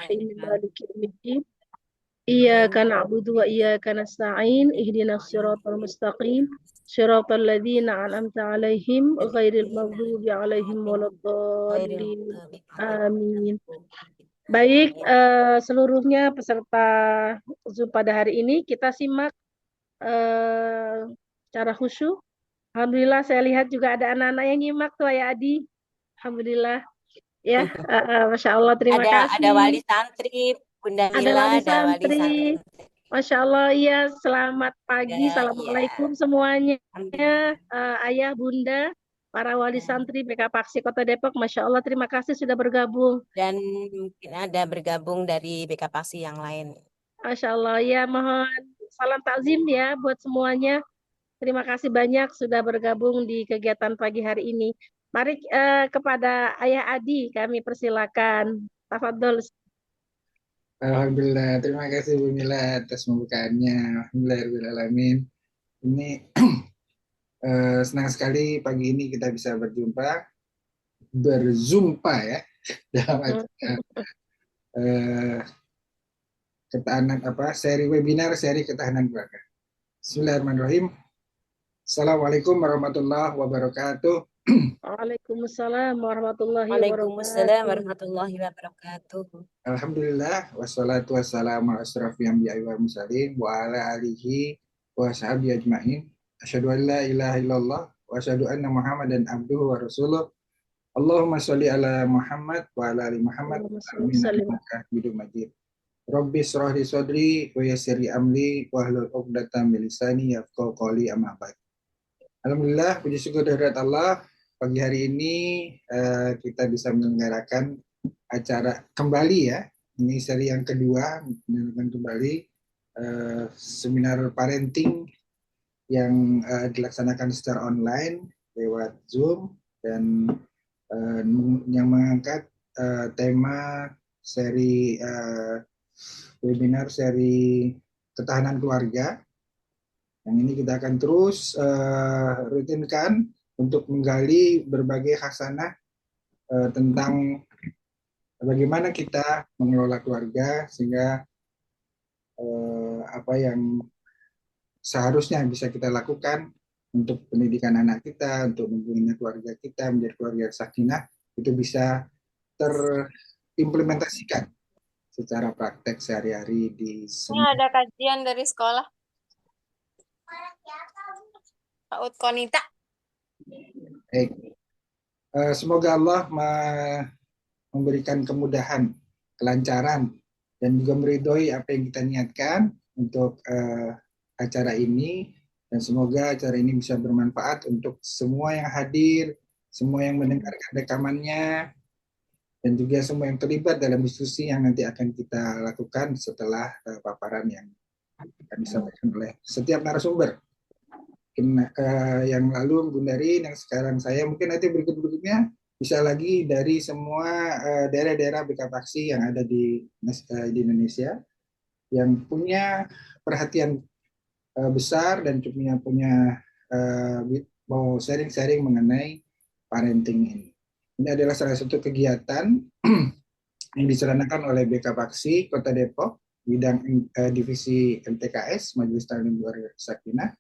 Rahim Maliki Yaumiddin. Iyyaka na'budu wa iyyaka nasta'in. Ihdinas siratal mustaqim. Siratal ladzina an'amta 'alaihim ghairil maghdubi 'alaihim waladdallin. Amin. Baik, seluruhnya peserta Zoom pada hari ini kita simak secara khusyuk. Alhamdulillah saya lihat juga ada anak-anak yang nyimak tuh ya Adi. Alhamdulillah. Ya, Masya Allah, terima kasih. Ada wali santri, Bunda Ada Mila, wali ada wali santri. santri. Masya Allah, iya. Selamat pagi, Ya, Assalamualaikum iya. semuanya. Alhamdulillah. Ayah, Bunda, para wali Ya. santri BK Paksi Kota Depok. Masya Allah, terima kasih sudah bergabung. Dan mungkin ada bergabung dari BK Paksi yang lain. Masya Allah, ya mohon salam takzim ya buat semuanya. Terima kasih banyak sudah bergabung di kegiatan pagi hari ini. Mari kepada Ayah Adi kami persilakan. Tafadhol. Alhamdulillah, terima kasih Bu Mila atas pembukaannya. Alhamdulillahirrahmanirrahim. Ini senang sekali pagi ini kita bisa berzumpa ya dalam acara ketahanan seri webinar seri ketahanan keluarga. Bismillahirrahmanirrahim. Assalamualaikum warahmatullahi wabarakatuh. Waalaikumsalam warahmatullahi Waalaikumsalam wabarakatuh. warahmatullahi wabarakatuh. Alhamdulillah wassalatu wassalamu ala asyrafil anbiya'i wal mursalin wa ala alihi wa sahbihi ajmain. Asyhadu an la ilaha illallah wa asyhadu anna Muhammadan abduhu wa rasuluh. Allahumma sholli ala Muhammad wa ala ali Muhammad. Amin. Innaka Hamidum Majid. Rabbi shrah li sadri wa yassir li amri wahlul 'uqdatam min lisani yafqahu qawli, amma ba'd. Alhamdulillah, puji syukur kehadirat Allah. Pagi hari ini kita bisa menyelenggarakan acara kembali ya. Ini seri yang kedua, menyelenggarakan kembali seminar parenting yang dilaksanakan secara online lewat Zoom dan yang mengangkat tema seri webinar seri ketahanan keluarga. Yang ini kita akan terus rutinkan untuk menggali berbagai khasanah tentang bagaimana kita mengelola keluarga sehingga apa yang seharusnya bisa kita lakukan untuk pendidikan anak kita, untuk membina keluarga kita menjadi keluarga sakinah, itu bisa terimplementasikan secara praktek sehari-hari di Ini ada kajian dari sekolah. Pak Utkonita. Baik. Semoga Allah memberikan kemudahan, kelancaran, dan juga meridhoi apa yang kita niatkan untuk acara ini, dan semoga acara ini bisa bermanfaat untuk semua yang hadir, semua yang mendengarkan rekamannya, dan juga semua yang terlibat dalam diskusi yang nanti akan kita lakukan setelah paparan yang akan disampaikan oleh setiap narasumber. Yang lalu Bundarin, yang sekarang saya, mungkin nanti berikut-berikutnya bisa lagi dari semua daerah-daerah BK Paksi yang ada di Indonesia yang punya perhatian besar dan punya mau sharing-sharing mengenai parenting ini. Ini adalah salah satu kegiatan yang diselenggarakan oleh BK Paksi Kota Depok, bidang divisi MTKS, Majelis Ta'lim Keluarga Sakinah,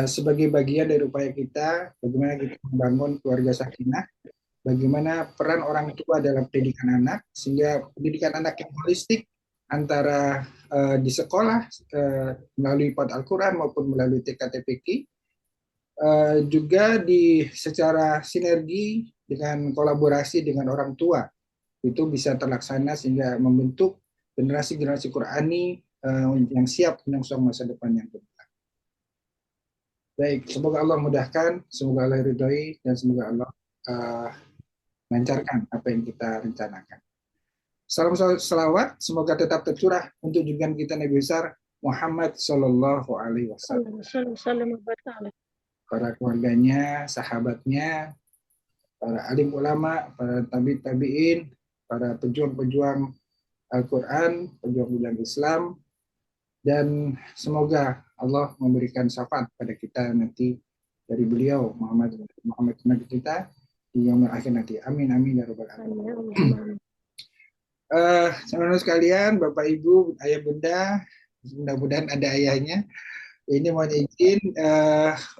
sebagai bagian dari upaya kita bagaimana kita membangun keluarga sakinah, bagaimana peran orang tua dalam pendidikan anak sehingga pendidikan anak yang holistik antara di sekolah melalui PAUD Al-Quran maupun melalui TKTPQ, juga secara sinergi dengan kolaborasi dengan orang tua itu bisa terlaksana sehingga membentuk generasi-generasi Qurani yang siap menyongsong masa depan yang baik. Baik, semoga Allah mudahkan, semoga Allah ridhoi, dan semoga Allah lancarkan apa yang kita rencanakan. Salam salawat, semoga tetap tercurah untuk junjungan kita Nabi besar Muhammad Sallallahu Alaihi Wasallam. Para keluarganya, sahabatnya, para alim ulama, para tabi'in, para pejuang-pejuang Al-Quran, pejuang-pejuang Islam, dan semoga Allah memberikan syafaat pada kita nanti dari beliau Muhammad Nabi kita di yaumul akhir nanti. Amin amin ya rabbal alamin. Saudara sekalian, Bapak Ibu, Ayah Bunda, mudah-mudahan ada ayahnya. Ini mohon izin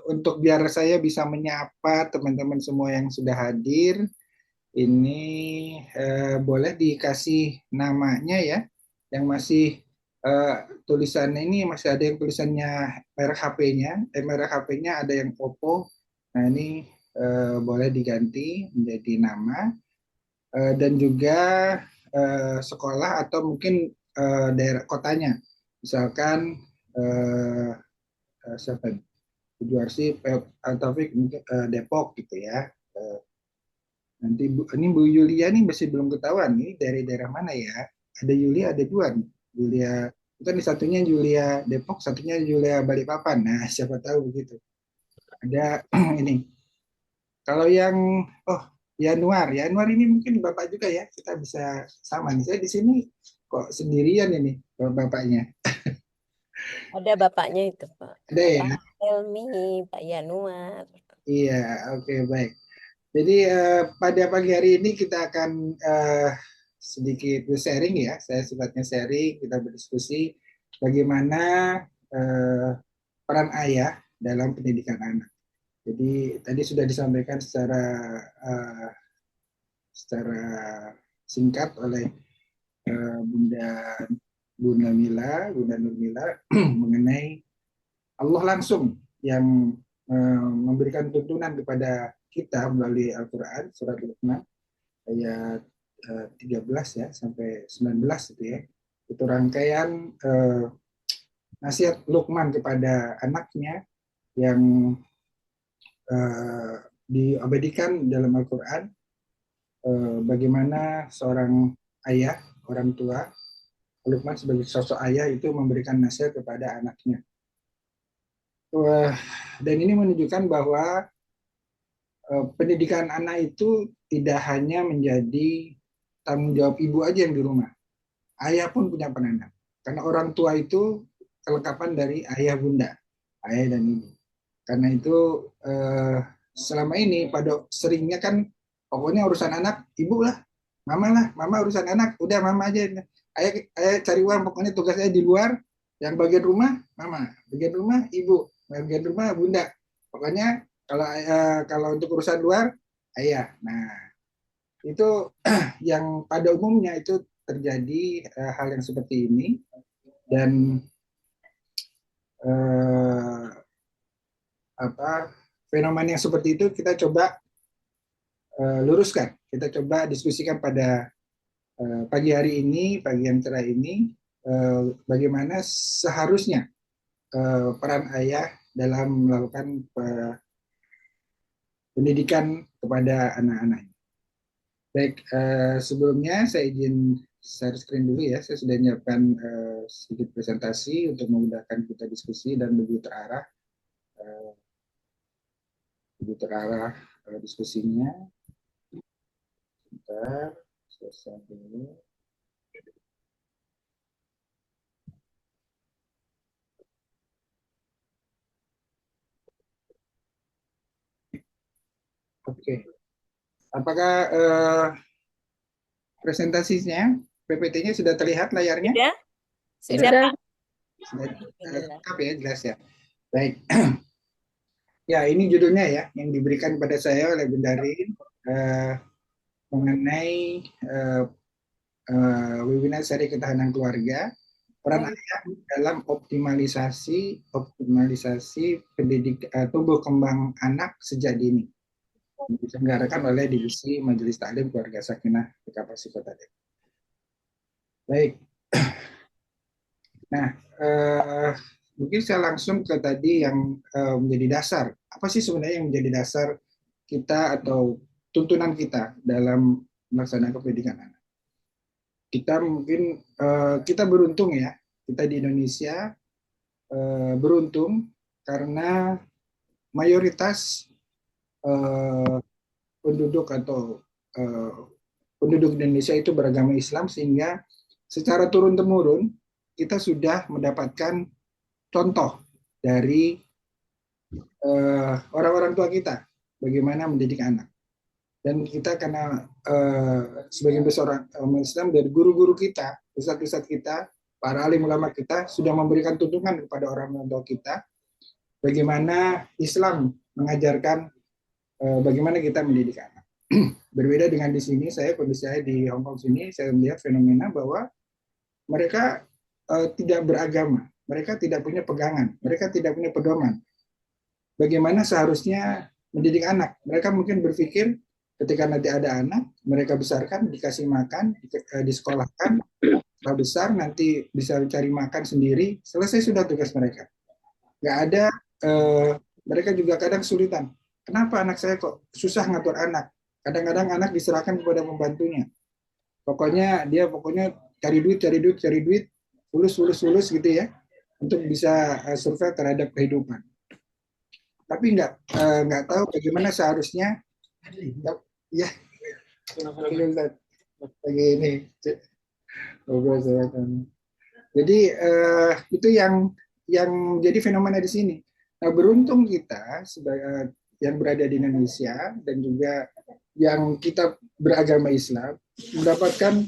untuk biar saya bisa menyapa teman-teman semua yang sudah hadir. Ini boleh dikasih namanya ya, yang masih tulisannya ini masih ada yang tulisannya merek HP-nya, merek HP-nya ada yang Oppo. Nah ini boleh diganti menjadi nama dan juga sekolah atau mungkin daerah kotanya, misalkan siapa Juarsi, Taufik Depok gitu ya. Nanti ini Bu Yulia nih masih belum ketahuan nih dari daerah mana ya. Ada Yulia, ada dua nih. Yulia, itu kan satunya Yulia Depok, satunya Yulia Balikpapan. Nah, siapa tahu begitu. Ada ini. Kalau yang oh Yanuar, Yanuar ini mungkin Bapak juga ya. Kita bisa sama nih. Saya di sini kok sendirian ini Bapaknya. Ada bapaknya itu, Pak. Ada ya? Bapak Helmi, Pak Yanuar. Iya, oke baik. Jadi pada pagi hari ini kita akan sedikit sharing ya. Saya sifatnya sharing, kita berdiskusi bagaimana eh, peran ayah dalam pendidikan anak. Jadi tadi sudah disampaikan eh, secara singkat oleh Bunda Bunda Mila, Bunda Nurmila mengenai Allah langsung yang memberikan tuntunan kepada kita melalui Al-Quran surat Luqman ayat 13 ya sampai 19 itu ya. Itu rangkaian nasihat Luqman kepada anaknya yang diabadikan dalam Al-Quran, bagaimana seorang ayah, orang tua, Luqman sebagai sosok ayah itu memberikan nasihat kepada anaknya. Dan ini menunjukkan bahwa pendidikan anak itu tidak hanya menjadi tanggung jawab ibu aja yang di rumah. Ayah pun punya peranan. Karena orang tua itu kelengkapan dari ayah bunda, ayah dan ibu. Karena itu selama ini pada seringnya kan pokoknya urusan anak ibu lah, mama urusan anak, udah mama aja. Ayah cari uang, pokoknya tugas saya di luar, yang bagian rumah mama, bagian rumah ibu, bagian rumah bunda. Pokoknya kalau untuk urusan luar ayah. Nah, itu yang pada umumnya itu terjadi hal yang seperti ini dan eh, fenomena yang seperti itu kita coba luruskan, kita coba diskusikan pada pagi hari ini, pagi yang cerah ini, bagaimana seharusnya peran ayah dalam melakukan pendidikan kepada anak-anak. Baik, sebelumnya saya izin share screen dulu ya. Saya sudah menyiapkan sedikit presentasi untuk memudahkan kita diskusi dan lebih terarah, diskusinya. Sebentar, selesai dulu. Oke, apakah presentasinya, PPT-nya sudah terlihat layarnya? Sudah? Sudah, Sudah. Pak. Sudah Alhamdulillah. lengkap ya, jelas ya. Baik. Ya, ini judulnya ya, yang diberikan pada saya oleh Bundarin mengenai webinar seri ketahanan keluarga, peran ayah dalam optimalisasi tumbuh kembang anak sejak dini. Diselenggarakan oleh Divisi Majelis Taklim Keluarga Sakinah PKPASI Kota Depok. Baik. Nah, mungkin saya langsung ke tadi yang menjadi dasar. Apa sih sebenarnya yang menjadi dasar kita atau tuntunan kita dalam melaksanakan pendidikan anak? Kita mungkin kita beruntung ya, kita di Indonesia beruntung karena mayoritas penduduk atau penduduk Indonesia itu beragama Islam, sehingga secara turun-temurun kita sudah mendapatkan contoh dari orang-orang tua kita bagaimana mendidik anak. Dan kita karena sebagian besar orang umat Islam dari guru-guru kita, ustadz-ustadz kita, para alim ulama kita sudah memberikan tuntunan kepada orang tua kita bagaimana Islam mengajarkan bagaimana kita mendidik anak. Berbeda dengan di sini, kondisi saya di Hong Kong sini, saya melihat fenomena bahwa mereka tidak beragama, mereka tidak punya pegangan, mereka tidak punya pedoman. Bagaimana seharusnya mendidik anak? Mereka mungkin berpikir ketika nanti ada anak, mereka besarkan, dikasih makan, disekolahkan, setelah besar nanti bisa cari makan sendiri, selesai sudah tugas mereka. Nggak ada, mereka juga kadang kesulitan. Kenapa anak saya kok susah ngatur anak? Kadang-kadang anak diserahkan kepada pembantunya. Pokoknya cari duit, lulus gitu ya, untuk bisa survive terhadap kehidupan. Tapi nggak tahu bagaimana seharusnya ya lagi ini. Jadi itu yang jadi fenomena di sini. Nah, beruntung kita sebagai yang berada di Indonesia dan juga yang kita beragama Islam mendapatkan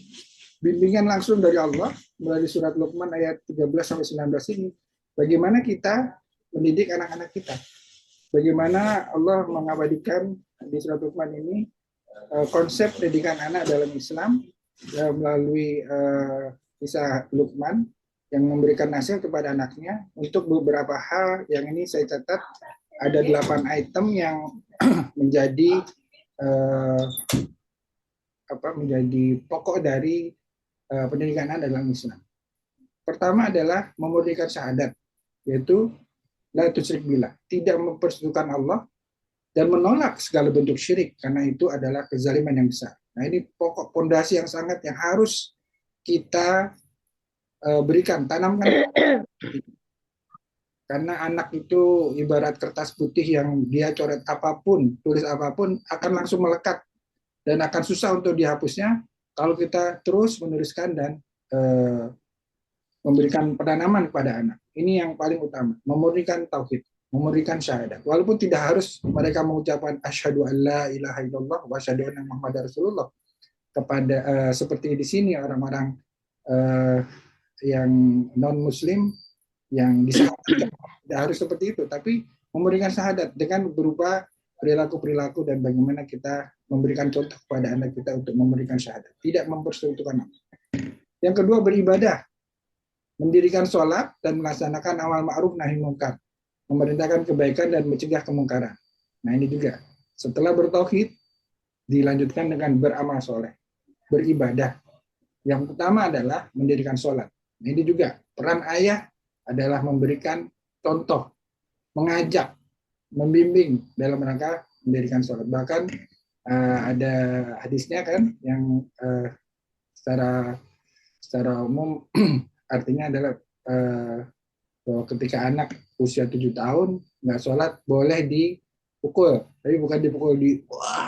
bimbingan langsung dari Allah melalui surat Luqman ayat 13 sampai 19 ini. Bagaimana kita mendidik anak-anak kita? Bagaimana Allah mengabadikan di surat Luqman ini konsep pendidikan anak dalam Islam melalui kisah Luqman yang memberikan nasihat kepada anaknya untuk beberapa hal yang ini saya catat ada 8 item yang menjadi menjadi pokok dari pendidikan anak dalam Islam. Pertama adalah memurnikan syahadat, yaitu la tusyrik billah, tidak mempersekutukan Allah dan menolak segala bentuk syirik karena itu adalah kezaliman yang besar. Nah, ini pokok pondasi yang sangat yang harus kita berikan, tanamkan. Karena anak itu ibarat kertas putih yang dia coret apapun, tulis apapun akan langsung melekat dan akan susah untuk dihapusnya kalau kita terus menuliskan dan memberikan penanaman kepada anak. Ini yang paling utama, memurnikan tauhid, memurnikan syahadat. Walaupun tidak harus mereka mengucapkan asyhadu an la ilaha illallah wa asyhadu anna muhammadar rasulullah kepada seperti di sini orang-orang yang non muslim yang disyahadatkan, tidak harus seperti itu, tapi memberikan syahadat dengan berupa perilaku-perilaku dan bagaimana kita memberikan contoh kepada anak kita untuk memberikan syahadat, tidak mempersekutukan Allah. Yang kedua, beribadah, mendirikan sholat dan melaksanakan amal ma'ruf nahi munkar, memerintahkan kebaikan dan mencegah kemungkaran. Nah, ini juga setelah bertauhid dilanjutkan dengan beramal soleh, beribadah. Yang pertama adalah mendirikan sholat. Nah, ini juga peran ayah adalah memberikan contoh, mengajak, membimbing dalam rangka mendirikan sholat. Bahkan ada hadisnya kan yang secara umum artinya adalah bahwa ketika anak usia 7 tahun nggak sholat boleh dipukul, tapi bukan dipukul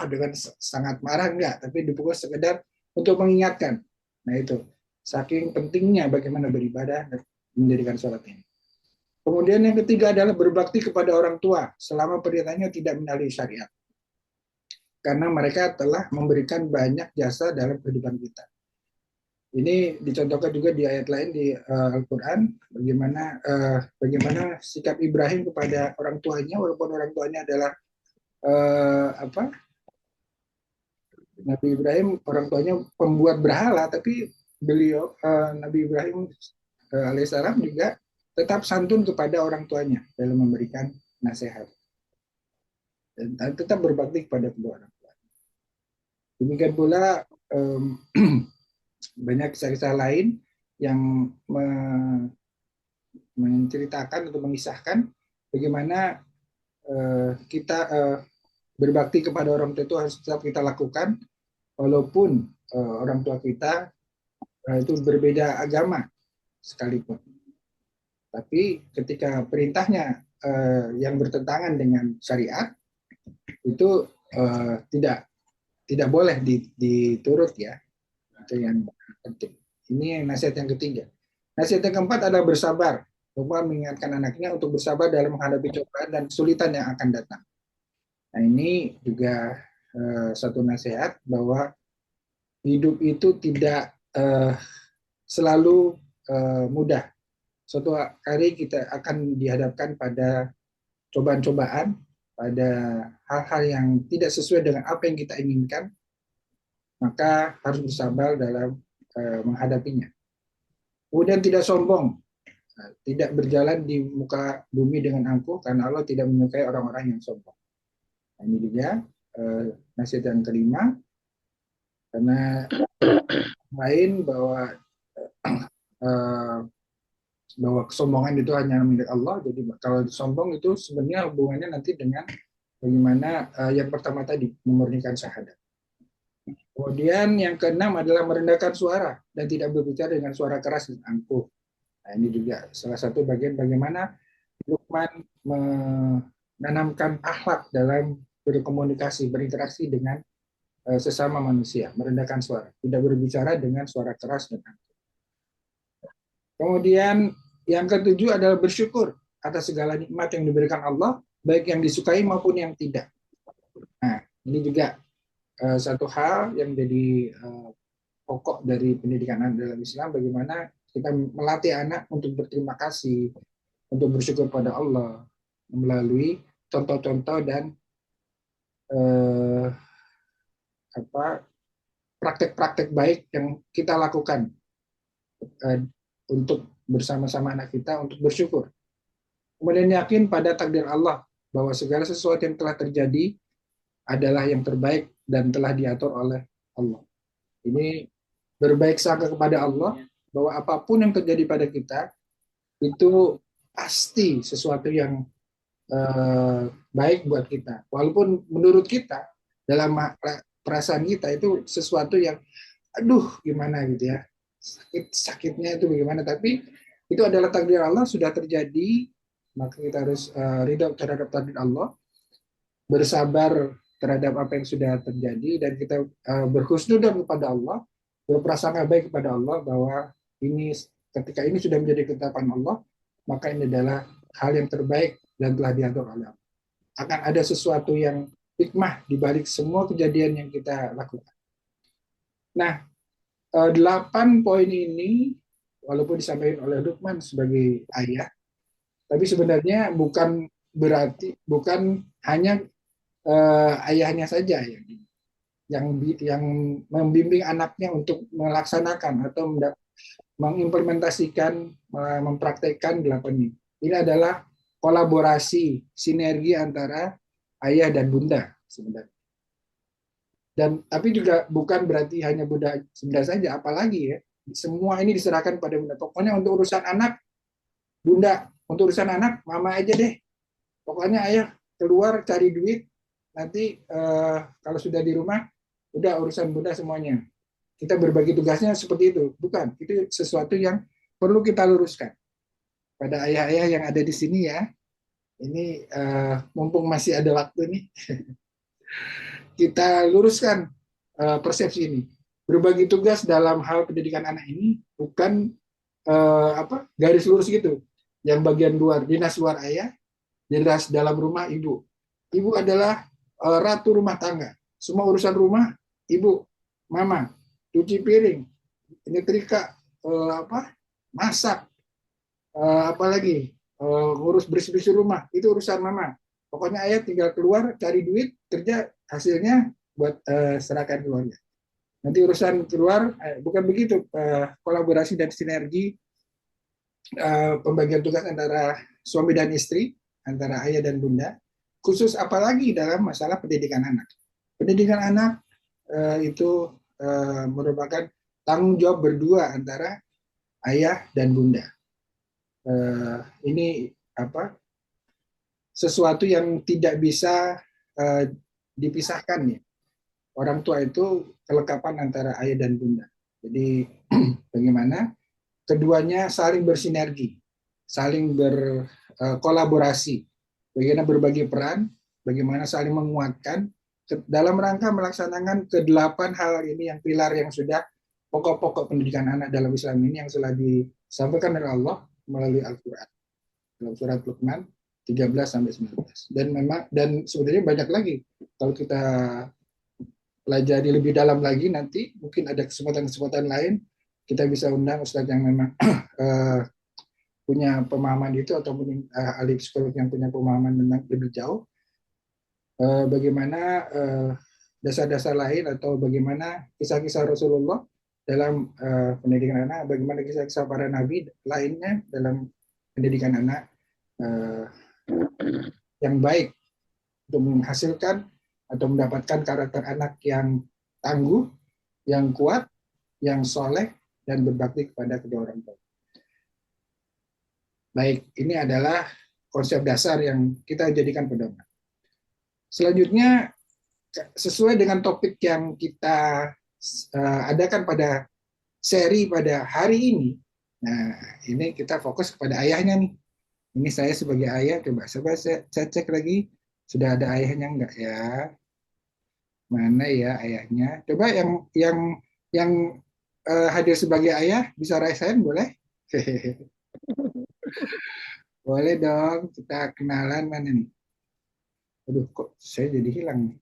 dengan sangat marah, enggak, tapi dipukul sekedar untuk mengingatkan. Nah, itu saking pentingnya bagaimana beribadah dan mendirikan sholat ini. Kemudian yang ketiga adalah berbakti kepada orang tua selama perintahnya tidak menyalahi syariat. Karena mereka telah memberikan banyak jasa dalam kehidupan kita. Ini dicontohkan juga di ayat lain di Al-Quran, bagaimana sikap Ibrahim kepada orang tuanya, walaupun orang tuanya adalah Nabi Ibrahim, orang tuanya pembuat berhala, tapi beliau Nabi Ibrahim alaihissalam juga tetap santun kepada orang tuanya dalam memberikan nasihat dan tetap berbakti kepada kedua orang tua. Demikian pula banyak kisah-kisah lain yang menceritakan atau mengisahkan bagaimana kita berbakti kepada orang tua itu harus tetap kita lakukan walaupun orang tua kita itu berbeda agama sekalipun. Tapi ketika perintahnya yang bertentangan dengan syariat itu tidak boleh diturut ya. Itu yang penting. Ini nasihat yang ketiga. Nasihat yang keempat adalah bersabar. Lupa mengingatkan anaknya untuk bersabar dalam menghadapi cobaan dan kesulitan yang akan datang. Nah, ini juga satu nasihat bahwa hidup itu tidak selalu mudah. Suatu hari kita akan dihadapkan pada cobaan-cobaan, pada hal-hal yang tidak sesuai dengan apa yang kita inginkan, maka harus bersabar dalam menghadapinya. Kemudian tidak sombong, tidak berjalan di muka bumi dengan angkuh, karena Allah tidak menyukai orang-orang yang sombong. Nah, ini juga nasihat yang kelima, karena lain bahwa kesombongan itu hanya milik Allah. Jadi kalau sombong itu sebenarnya hubungannya nanti dengan bagaimana yang pertama tadi, memurnikan syahadat. Kemudian yang keenam adalah merendahkan suara dan tidak berbicara dengan suara keras dan angkuh. Nah, ini juga salah satu bagian bagaimana Luqman menanamkan akhlak dalam berkomunikasi, berinteraksi dengan sesama manusia, merendahkan suara, tidak berbicara dengan suara keras dan angkuh. Kemudian yang ketujuh adalah bersyukur atas segala nikmat yang diberikan Allah, baik yang disukai maupun yang tidak. Nah, ini juga satu hal yang jadi pokok dari pendidikan dalam Islam, bagaimana kita melatih anak untuk berterima kasih, untuk bersyukur pada Allah melalui contoh-contoh dan praktek-praktek baik yang kita lakukan untuk bersama-sama anak kita untuk bersyukur. Kemudian yakin pada takdir Allah bahwa segala sesuatu yang telah terjadi adalah yang terbaik dan telah diatur oleh Allah. Ini berbaik sangka kepada Allah bahwa apapun yang terjadi pada kita itu pasti sesuatu yang baik buat kita. Walaupun menurut kita dalam perasaan kita itu sesuatu yang aduh gimana gitu ya. Sakitnya itu bagaimana, tapi itu adalah takdir Allah, sudah terjadi, maka kita harus ridho terhadap takdir Allah, bersabar terhadap apa yang sudah terjadi, dan kita berhusnudzon kepada Allah, berprasangka baik kepada Allah bahwa ini ketika ini sudah menjadi ketetapan Allah, maka ini adalah hal yang terbaik dan telah diatur oleh Allah. Akan ada sesuatu yang hikmah di balik semua kejadian yang kita lakukan. Nah, 8 poin ini walaupun disampaikan oleh Luqman sebagai ayah, tapi sebenarnya bukan hanya ayahnya saja yang membimbing anaknya untuk melaksanakan atau mengimplementasikan, mempraktekkan 8 ini. Ini adalah kolaborasi, sinergi antara ayah dan bunda sebenarnya. Tapi juga bukan berarti hanya bunda saja, apalagi ya, semua ini diserahkan pada bunda. Pokoknya untuk urusan anak, bunda. Untuk urusan anak, mama aja deh. Pokoknya ayah keluar cari duit, nanti kalau sudah di rumah, udah urusan bunda semuanya. Kita berbagi tugasnya seperti itu. Bukan, itu sesuatu yang perlu kita luruskan. Pada ayah-ayah yang ada di sini ya, ini mumpung masih ada waktu nih, kita luruskan persepsi ini. Berbagi tugas dalam hal pendidikan anak ini bukan garis lurus gitu. Yang bagian luar, dinas luar ayah, dinas dalam rumah ibu. Ibu adalah ratu rumah tangga. Semua urusan rumah ibu, mama, cuci piring, nyetrika, masak, apalagi ngurus bersih-bersih rumah, itu urusan mama. Pokoknya ayah tinggal keluar cari duit, kerja, hasilnya buat serahkan keluarga. Nanti urusan keluar bukan begitu, kolaborasi dan sinergi pembagian tugas antara suami dan istri, antara ayah dan bunda, khusus apalagi dalam masalah pendidikan anak. Pendidikan anak itu merupakan tanggung jawab berdua antara ayah dan bunda. Ini sesuatu yang tidak bisa dipisahkan ya. Orang tua itu kelengkapan antara ayah dan bunda. Jadi bagaimana keduanya saling bersinergi, saling berkolaborasi, bagaimana berbagi peran, bagaimana saling menguatkan dalam rangka melaksanakan ke-8 hal ini yang pilar yang sudah pokok-pokok pendidikan anak dalam Islam ini yang telah disampaikan oleh Allah melalui Al-Quran dalam surat Luqman 13-19. Dan sebenarnya banyak lagi kalau kita pelajari lebih dalam lagi nanti, mungkin ada kesempatan-kesempatan lain kita bisa undang Ustadz yang memang punya pemahaman itu ataupun ahli psikolog yang punya pemahaman tentang lebih jauh bagaimana dasar-dasar lain atau bagaimana kisah-kisah Rasulullah dalam pendidikan anak, bagaimana kisah-kisah para nabi lainnya dalam pendidikan anak yang baik untuk menghasilkan atau mendapatkan karakter anak yang tangguh, yang kuat, yang soleh, dan berbakti kepada kedua orang tua. Baik, ini adalah konsep dasar yang kita jadikan pedoman. Selanjutnya, sesuai dengan topik yang kita adakan pada seri pada hari ini, nah ini kita fokus kepada ayahnya nih. Ini saya sebagai ayah, coba saya cek lagi, sudah ada ayahnya enggak ya? Mana ya ayahnya? Coba yang hadir sebagai ayah bisa raise hand boleh? Boleh dong, kita kenalan mana nih? Aduh, kok saya jadi hilang nih.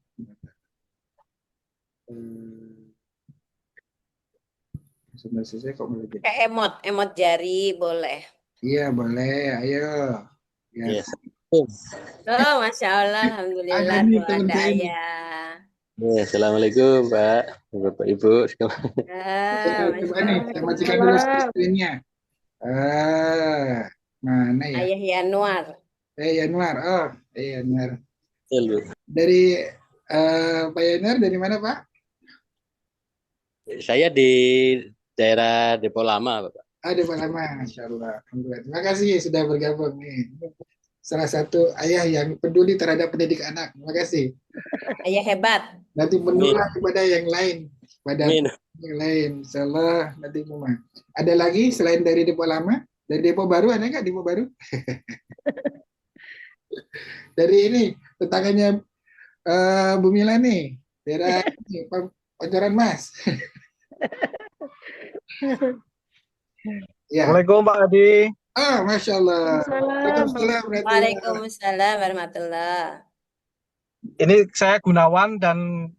Sebenarnya saya kok mulai jadi. Kayak emot jari boleh. Iya, boleh. Ayo. Ya. Yes. Oh, Masya Allah, Alhamdulillah Ada nih tuh teman ada saya nih. ayah. Ya, Assalamualaikum Pak, Bapak Ibu. Coba nih, saya Masya matikan dulu Waalaikumsalam. screen-nya. Mana ya? Ayah Yanuar. Yanuar. Oh, Yanuar. Betul, Bu. Dari Pak Yanuar dari mana, Pak? Saya di daerah Depo Lama, Bapak. Ada Pak Lama, Masya Allah. Alhamdulillah. Terima kasih sudah bergabung nih. Salah satu ayah yang peduli terhadap pendidik anak. Terima kasih. Ayah hebat. Nanti menular kepada yang lain. Pada Amin. yang lain. Insya Allah nanti rumah. Ada lagi selain dari Depo Lama? Dari Depo Baru ada nggak Depo Baru? Dari ini tetangganya Bu Mila nih. Daerah Pancoran Mas. Ya. Assalamualaikum Pak Adi. Ah, Masya Allah. Waalaikumsalam. Waalaikumsalam. Waalaikumsalam warahmatullahi. Ini saya Gunawan dan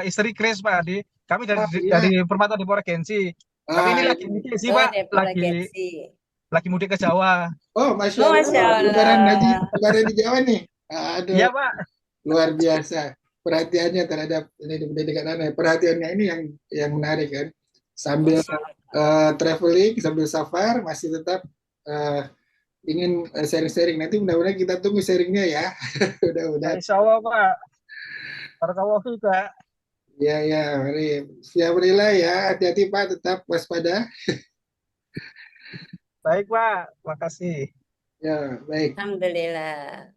istri Chris Pak Adi. Kami dari Oh, iya. dari Permata Depo Regensi. Tapi ini lagi mudik sih Oh, Pak, Depo Regensi. lagi mudik ke Jawa. Oh, Masya Oh, Allah. Masya Allah. Lebaran di Jawa nih. Aduh, Iya Pak. luar biasa. Perhatiannya terhadap pendidikan anak. Perhatiannya ini yang menarik kan. Sambil traveling, sambil safar, masih tetap ingin sharing-sharing. Nanti mudah-mudahan kita tunggu sharingnya ya. Mudah-mudahan. Insya Allah Pak. Barakallahu fiik Pak. Ya, mari. Alhamdulillah ya. Hati-hati Pak, tetap waspada. Baik Pak, makasih. Ya, baik. Alhamdulillah.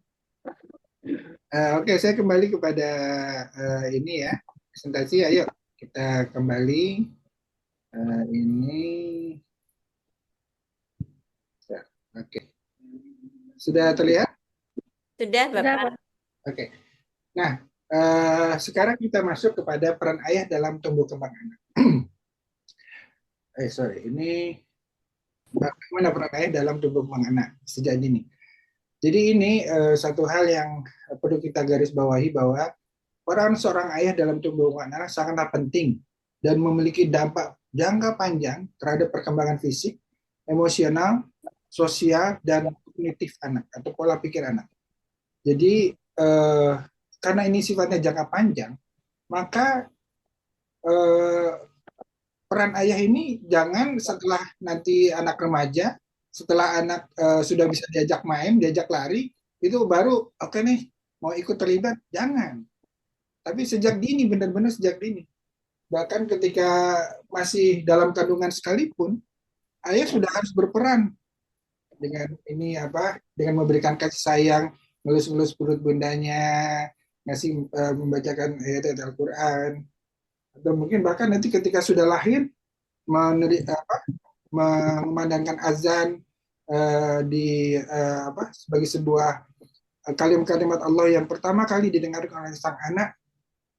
Oke, saya kembali kepada ini ya, presentasi. Ayo kita kembali. Ini, ya, oke. Sudah terlihat? Sudah, Sudah, Bapak? Oke. Nah, sekarang kita masuk kepada peran ayah dalam tumbuh kembang anak. Ini bagaimana peran ayah dalam tumbuh kembang anak sejak dini. Jadi ini satu hal yang perlu kita garis bawahi bahwa peran seorang ayah dalam tumbuh kembang anak sangatlah penting dan memiliki dampak jangka panjang terhadap perkembangan fisik, emosional, sosial, dan kognitif anak atau pola pikir anak. Jadi karena ini sifatnya jangka panjang, maka peran ayah ini jangan setelah nanti anak remaja, setelah anak sudah bisa diajak main, diajak lari, itu baru oke nih mau ikut terlibat, jangan. Tapi sejak dini, benar-benar sejak dini. Bahkan ketika masih dalam kandungan sekalipun, ayah sudah harus berperan dengan ini dengan memberikan kasih sayang, ngelus-ngelus perut bundanya, ngasih membacakan ayat-ayat Al-Quran, atau mungkin bahkan nanti ketika sudah lahir memandangkan azan sebagai sebuah kalimat-kalimat Allah yang pertama kali didengarkan oleh sang anak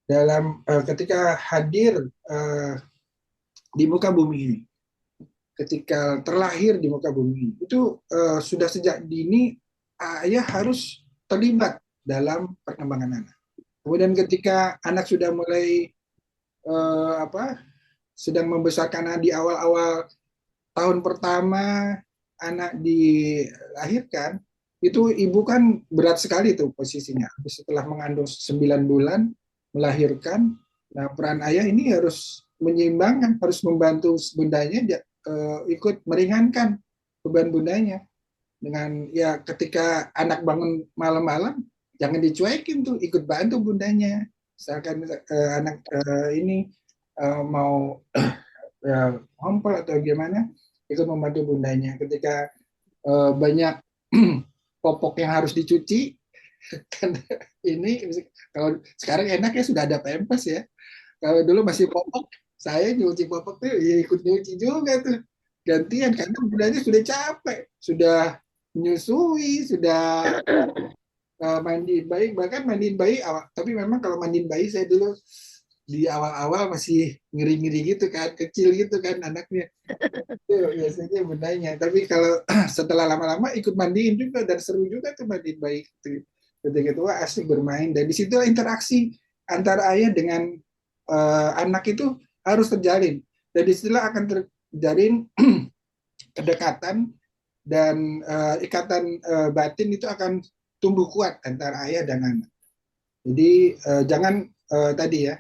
dalam ketika hadir di muka bumi ini, ketika terlahir di muka bumi ini, itu sudah sejak dini ayah harus terlibat dalam perkembangan anak. Kemudian ketika anak sudah mulai sedang membesarkan anak di awal-awal tahun pertama anak dilahirkan, itu ibu kan berat sekali tuh posisinya. Setelah mengandung 9 bulan, melahirkan, nah peran ayah ini harus menyeimbangkan, harus membantu bundanya ikut meringankan beban bundanya. Dengan ya ketika anak bangun malam-malam, jangan dicuekin tuh, ikut bantu bundanya. Misalkan anak ini mau ngompol atau gimana, ikut membantu bundanya. Ketika banyak popok yang harus dicuci, kan ini kalau sekarang enak ya sudah ada pempes ya. Kalau dulu masih popok, saya nyuci popok tuh ya ikut nyuci juga tuh. Gantian karena bundanya sudah capek, sudah menyusui, sudah mandi bayi, bahkan mandiin bayi awal. Tapi memang kalau mandiin bayi saya dulu di awal-awal masih ngeri-ngeri gitu kan, kecil gitu kan anaknya. Itu biasanya bundanya. Tapi kalau setelah lama-lama ikut mandiin juga dan seru juga tuh mandiin bayi gitu. Ketika itu wah, asik bermain dan di situ interaksi antara ayah dengan anak itu harus terjalin. Dan disitulah akan terjalin kedekatan dan ikatan batin itu akan tumbuh kuat antara ayah dan anak. Jadi jangan tadi ya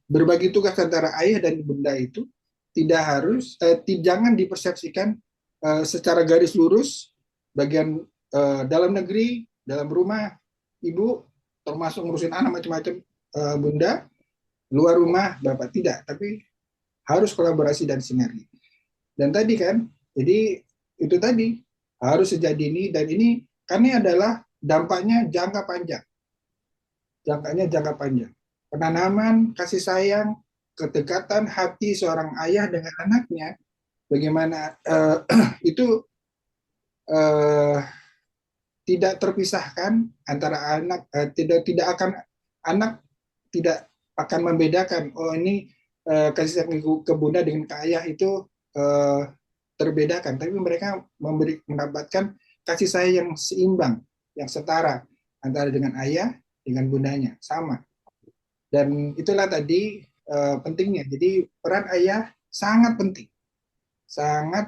berbagi tugas antara ayah dan bunda itu tidak harus jangan dipersepsikan secara garis lurus bagian dalam negeri, dalam rumah ibu termasuk ngurusin anak macam-macam bunda, luar rumah bapak tidak, tapi harus kolaborasi dan sinergi. Dan tadi kan, jadi itu tadi harus sejadini dan ini karena adalah dampaknya jangka panjang. Jangka panjang. Penanaman kasih sayang, kedekatan hati seorang ayah dengan anaknya, bagaimana itu tidak terpisahkan antara anak, tidak akan anak tidak akan membedakan. Oh ini kasih sayang ke bunda dengan ke ayah itu terbedakan, tapi mereka mendapatkan kasih sayang yang seimbang, yang setara antara dengan ayah dengan bundanya sama. Dan itulah tadi pentingnya. Jadi peran ayah sangat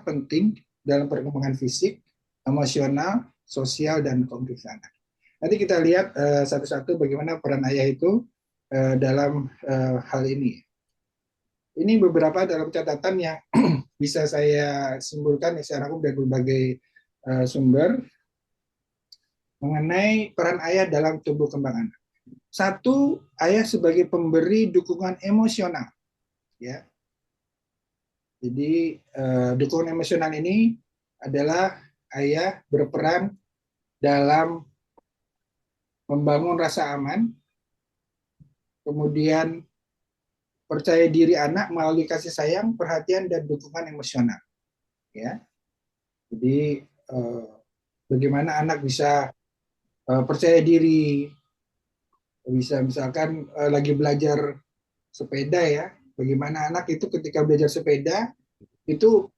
penting dalam perkembangan fisik, emosional, sosial dan kognitif anak. Nanti kita lihat satu-satu bagaimana peran ayah itu dalam hal ini. Ini beberapa dalam catatan yang bisa saya simpulkan secara rangkum dari berbagai sumber mengenai peran ayah dalam tumbuh kembang anak. Satu, ayah sebagai pemberi dukungan emosional, ya. Jadi dukungan emosional ini adalah ayah berperan dalam membangun rasa aman, kemudian percaya diri anak melalui kasih sayang, perhatian dan dukungan emosional, ya. Jadi bagaimana anak bisa percaya diri, bisa misalkan lagi belajar sepeda ya, bagaimana anak itu ketika belajar sepeda itu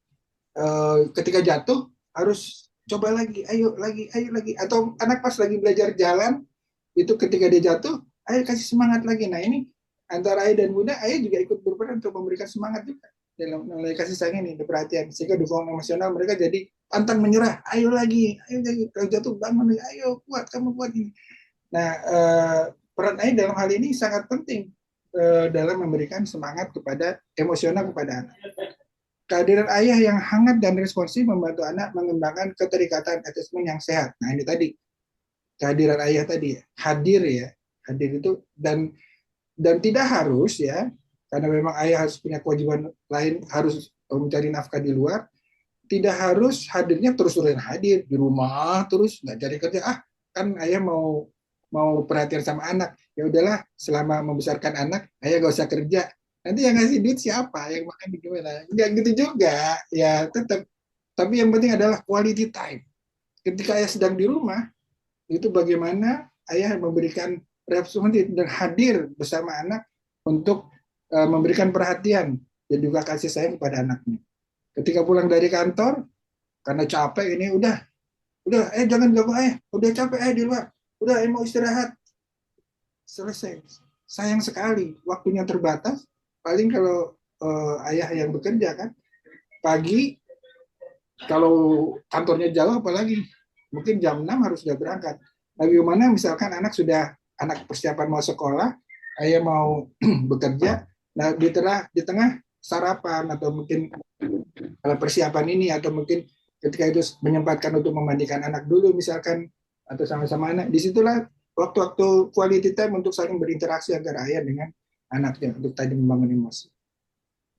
ketika jatuh harus coba lagi, ayo lagi, atau anak pas lagi belajar jalan itu ketika dia jatuh, ayo kasih semangat lagi. Nah ini antara ayah dan bunda, ayah juga ikut berperan untuk memberikan semangat juga dalam melalui kasih sayang ini, perhatian, sehingga dukungan emosional mereka jadi pantang menyerah, ayo lagi, kalau jatuh bangun lagi, ayo kuat, kamu kuat ini. Nah peran ayah dalam hal ini sangat penting dalam memberikan semangat kepada emosional kepada anak. Kehadiran ayah yang hangat dan responsif membantu anak mengembangkan keterikatan attachment yang sehat. Nah ini tadi kehadiran ayah tadi hadir itu dan tidak harus ya, karena memang ayah harus punya kewajiban lain, harus mencari nafkah di luar, tidak harus hadirnya terus-terusan hadir di rumah terus nggak cari kerja, kan ayah mau perhatian sama anak, ya udahlah selama membesarkan anak ayah gak usah kerja, nanti yang ngasih duit siapa, yang makan gimana, nggak gitu juga ya, tetap. Tapi yang penting adalah quality time ketika ayah sedang di rumah, itu bagaimana ayah memberikan responsif dan hadir bersama anak untuk memberikan perhatian dan juga kasih sayang kepada anaknya. Ketika pulang dari kantor karena capek ini, udah jangan ganggu ayah, udah capek ayah di luar, udah mau istirahat, selesai. Sayang sekali, waktunya terbatas. Paling kalau ayah yang bekerja kan, pagi kalau kantornya jauh apalagi mungkin jam 6 harus sudah berangkat. Bagaimana misalkan anak persiapan mau sekolah, ayah mau bekerja, nah di tengah sarapan atau mungkin persiapan ini atau mungkin ketika itu menyempatkan untuk memandikan anak dulu misalkan atau sama-sama anak, disitulah waktu-waktu quality time untuk saling berinteraksi antara ayah dengan anaknya untuk tadi membangun emosi.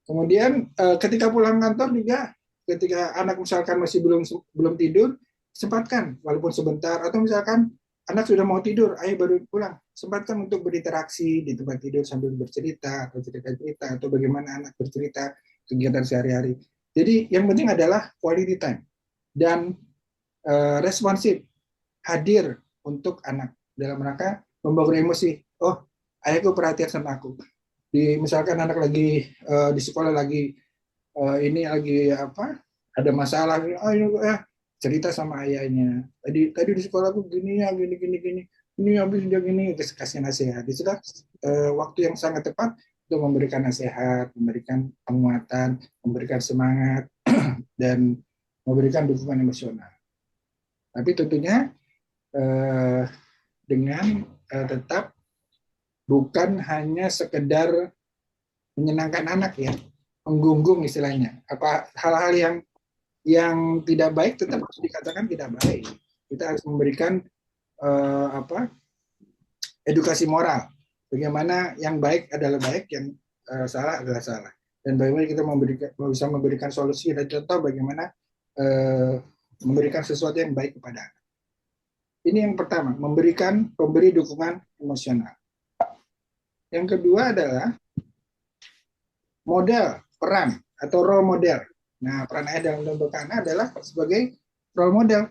Kemudian ketika pulang kantor juga, ketika anak misalkan masih belum tidur, sempatkan walaupun sebentar, atau misalkan anak sudah mau tidur, ayah baru pulang, sempatkan untuk berinteraksi di tempat tidur sambil bercerita atau cerita-cerita atau bagaimana anak bercerita kegiatan sehari-hari. Jadi yang penting adalah quality time dan responsif, hadir untuk anak dalam rangka membangun emosi. Oh, ayahku perhatian sama aku. Misalkan anak lagi di sekolah lagi ini lagi apa? Ada masalah, cerita sama ayahnya. Tadi di sekolah aku gini ya, gini. Ini habis dia gini, kasih nasihat. Itulah waktu yang sangat tepat untuk memberikan nasihat, memberikan penguatan, memberikan semangat dan memberikan dukungan emosional. Tapi tentunya dengan tetap bukan hanya sekedar menyenangkan anak ya, menggunggung istilahnya. Apa hal-hal yang tidak baik tetap harus dikatakan tidak baik. Kita harus memberikan edukasi moral. Bagaimana yang baik adalah baik, yang salah adalah salah. Dan bagaimana kita bisa memberikan solusi dan contoh bagaimana memberikan sesuatu yang baik kepada anak. Ini yang pertama, memberi dukungan emosional. Yang kedua adalah model, peran, atau role model. Nah, peran ayah dalam membentuk anak adalah sebagai role model.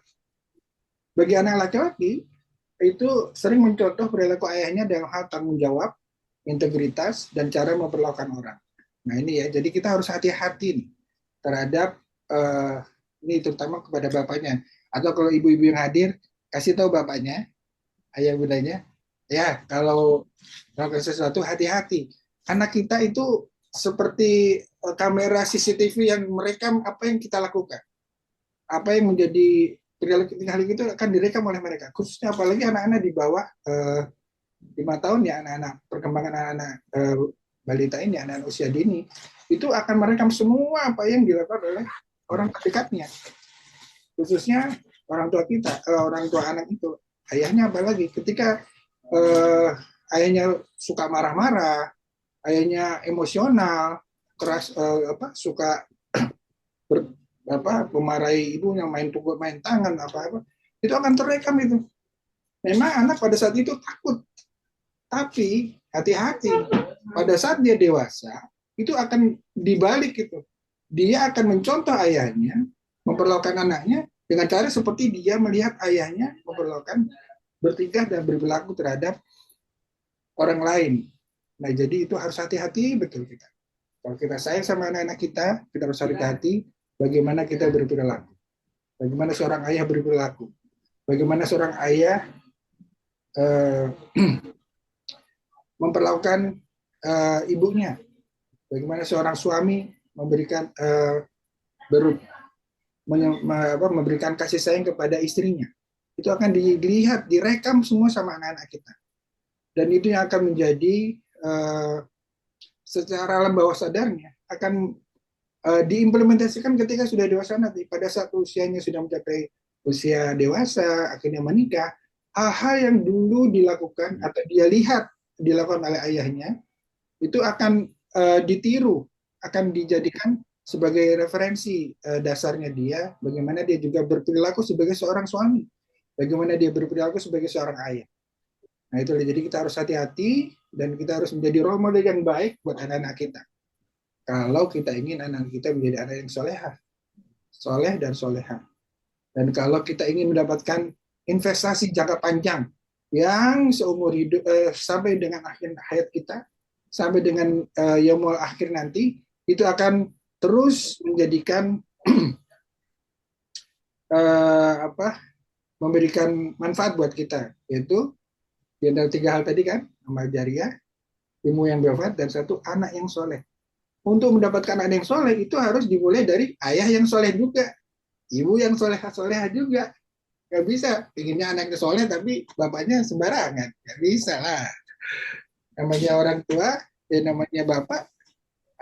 Bagi anak laki-laki, itu sering mencontoh perilaku ayahnya dalam hal tanggung jawab, integritas, dan cara memperlakukan orang. Nah ini ya, jadi kita harus hati-hati terhadap ini terutama kepada bapaknya. Atau kalau ibu-ibu yang hadir, kasih tahu bapaknya, ayah bundanya, ya kalau melakukan sesuatu hati-hati. Anak kita itu seperti kamera CCTV yang merekam apa yang kita lakukan. Apa yang menjadi perilaku itu akan direkam oleh mereka. Khususnya apalagi anak-anak di bawah 5 tahun ya, anak-anak perkembangan anak-anak balita ini, anak-anak usia dini, itu akan merekam semua apa yang dilakukan oleh orang terdekatnya. Khususnya orang tua kita, orang tua anak itu, ayahnya apalagi ketika ayahnya suka marah-marah, ayahnya emosional, keras, suka memarahi ibunya, main pukul, main tangan, apa-apa, itu akan terekam itu. Memang anak pada saat itu takut, tapi hati-hati. Pada saat dia dewasa, itu akan dibalik itu. Dia akan mencontoh ayahnya, memperlakukan anaknya dengan cara seperti dia melihat ayahnya memperlakukan, bertingkah dan berperilaku terhadap orang lain. Nah, jadi itu harus hati-hati betul kita. Kalau kita sayang sama anak-anak kita harus hati-hati bagaimana kita berperilaku. Bagaimana seorang ayah berperilaku. Bagaimana seorang ayah memperlakukan ibunya. Bagaimana seorang suami memberikan memberikan kasih sayang kepada istrinya. Itu akan dilihat, direkam semua sama anak-anak kita. Dan itu yang akan menjadi secara alam bawah sadarnya akan diimplementasikan ketika sudah dewasa nanti. Pada saat usianya sudah mencapai usia dewasa, akhirnya menikah, hal-hal yang dulu dilakukan atau dia lihat dilakukan oleh ayahnya, itu akan ditiru, akan dijadikan sebagai referensi dasarnya dia, bagaimana dia juga berperilaku sebagai seorang suami, bagaimana dia berperilaku sebagai seorang ayah. Nah itu, jadi kita harus hati-hati dan kita harus menjadi role model yang baik buat anak-anak kita. Kalau kita ingin anak kita menjadi anak yang soleh dan soleha. Dan kalau kita ingin mendapatkan investasi jangka panjang yang seumur hidup sampai dengan akhir hayat kita, sampai dengan yaumul akhir nanti, itu akan terus menjadikan memberikan manfaat buat kita, yaitu Di antara 3 hal tadi kan, amal jariah, ilmu yang bermanfaat, dan 1 anak yang soleh. Untuk mendapatkan anak yang soleh itu harus dimulai dari ayah yang soleh juga, ibu yang soleha juga. Gak bisa inginnya anaknya soleh tapi bapaknya sembarangan, gak bisa lah. Namanya orang tua, namanya bapak,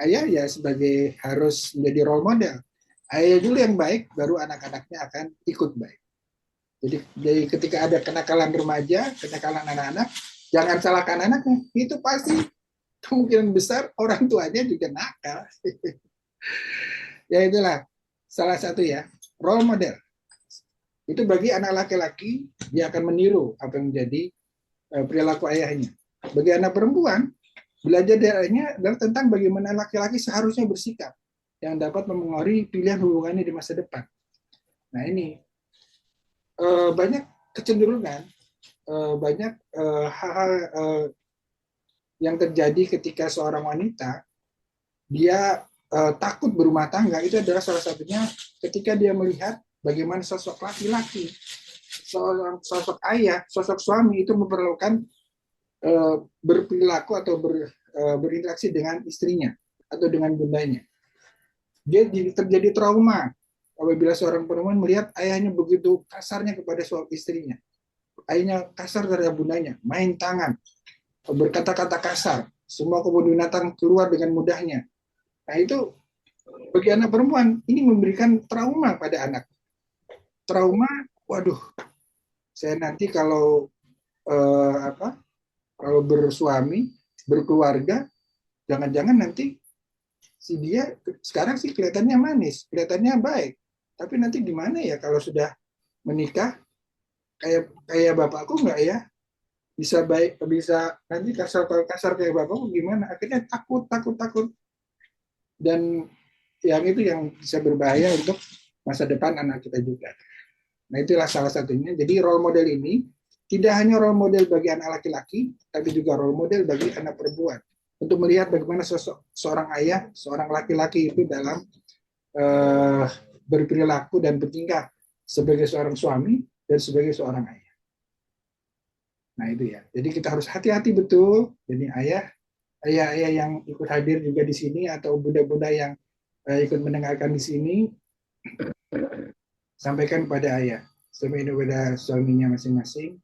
ayah ya sebagai harus menjadi role model. Ayah dulu yang baik, baru anak-anaknya akan ikut baik. Jadi ketika ada kenakalan remaja, kenakalan anak-anak, jangan salahkan anaknya. Itu pasti kemungkinan besar orang tuanya juga nakal. Ya itulah salah satu ya, role model. Itu bagi anak laki-laki, dia akan meniru apa yang menjadi perilaku ayahnya. Bagi anak perempuan, belajar dari ayahnya adalah tentang bagaimana laki-laki seharusnya bersikap yang dapat mempengaruhi pilihan hubungannya di masa depan. Nah ini banyak kecenderungan, banyak hal-hal yang terjadi ketika seorang wanita dia takut berumah tangga, itu adalah salah satunya ketika dia melihat bagaimana sosok laki-laki, sosok ayah, sosok suami itu memerlukan berperilaku atau berinteraksi dengan istrinya atau dengan bundanya. Dia terjadi trauma apabila seorang perempuan melihat ayahnya begitu kasarnya kepada suami istrinya. Ayahnya kasar terhadap bundanya, main tangan, berkata-kata kasar, semua kebun binatang keluar dengan mudahnya. Nah itu bagi anak perempuan ini memberikan trauma pada anak. Trauma, waduh, saya nanti kalau kalau bersuami, berkeluarga, jangan-jangan nanti si dia sekarang sih kelihatannya manis, kelihatannya baik, tapi nanti gimana ya kalau sudah menikah, kayak bapakku nggak ya, bisa baik, bisa nanti kasar kayak bapakku gimana? Akhirnya takut, dan yang itu yang bisa berbahaya untuk masa depan anak kita juga. Nah itulah salah satunya. Jadi role model ini tidak hanya role model bagi anak laki-laki, tapi juga role model bagi anak perempuan. Untuk melihat bagaimana seorang ayah, seorang laki-laki itu dalam berperilaku dan bertingkah sebagai seorang suami dan sebagai seorang ayah. Nah itu ya. Jadi kita harus hati-hati betul. Jadi ayah yang ikut hadir juga di sini atau bunda-bunda yang ikut mendengarkan di sini, sampaikan kepada ayah, sampaikan kepada suaminya masing-masing.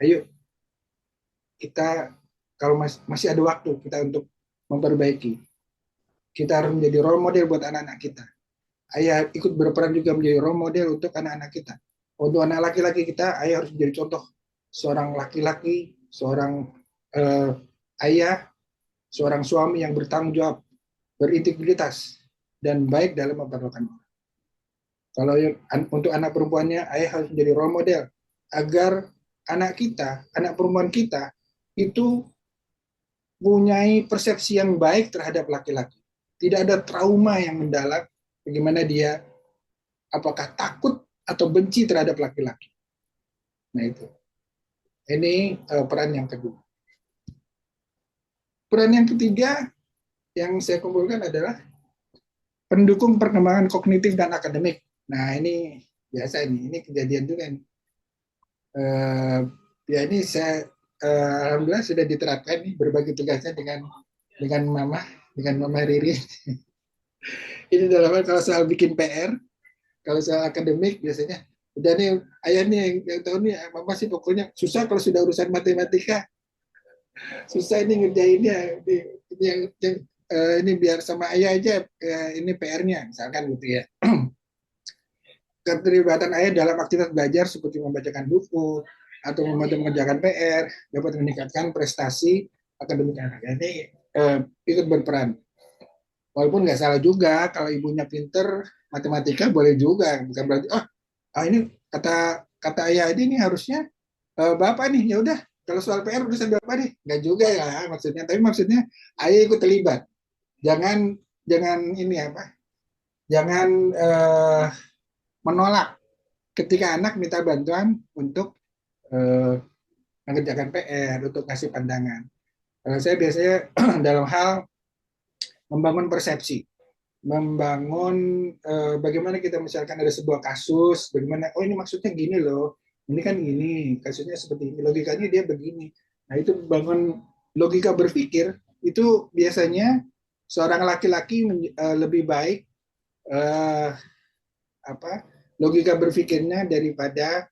Ayo kita kalau masih ada waktu kita untuk memperbaiki. Kita harus menjadi role model buat anak-anak kita. Ayah ikut berperan juga menjadi role model untuk anak-anak kita. Untuk anak laki-laki kita, ayah harus menjadi contoh seorang laki-laki, seorang ayah, seorang suami yang bertanggung jawab, berintegritas, dan baik dalam memperlakukan orang. Kalau untuk anak perempuannya, ayah harus menjadi role model agar anak kita, anak perempuan kita itu mempunyai persepsi yang baik terhadap laki-laki. Tidak ada trauma yang mendalam bagaimana dia apakah takut atau benci terhadap laki-laki. Nah itu. Ini peran yang kedua. Peran yang ketiga yang saya kumpulkan adalah pendukung perkembangan kognitif dan akademik. Nah ini biasa ini kejadian juga ini. Ya ini saya alhamdulillah sudah diterapkan nih berbagi tugasnya dengan Mama Riri. Ini dalam hal kalau soal bikin PR, kalau soal akademik biasanya udah nih ayah nih yang tahu nih Mama sih pokoknya susah kalau sudah urusan matematika. Susah ini ngerjainnya. Ini biar sama ayah aja ini PR-nya misalkan gitu ya. Keterlibatan ayah dalam aktivitas belajar seperti membacakan buku atau mengerjakan PR dapat meningkatkan prestasi akademik anak. Ini ikut berperan. Walaupun nggak salah juga kalau ibunya pinter matematika boleh juga, bukan berarti ini kata ayah ini harusnya bapak nih, ya udah kalau soal PR urusan bapak nih, nggak juga ya maksudnya. Tapi maksudnya ayah ikut terlibat. Jangan ini jangan menolak ketika anak minta bantuan untuk mengerjakan PR, untuk kasih pandangan. Kalau saya biasanya dalam hal membangun persepsi, membangun bagaimana kita misalkan ada sebuah kasus, bagaimana ini maksudnya gini loh. ini kan ini, kasusnya seperti ini, logikanya dia begini. Nah, itu bangun logika berpikir, itu biasanya seorang laki-laki lebih baik eh, apa logika berpikirnya daripada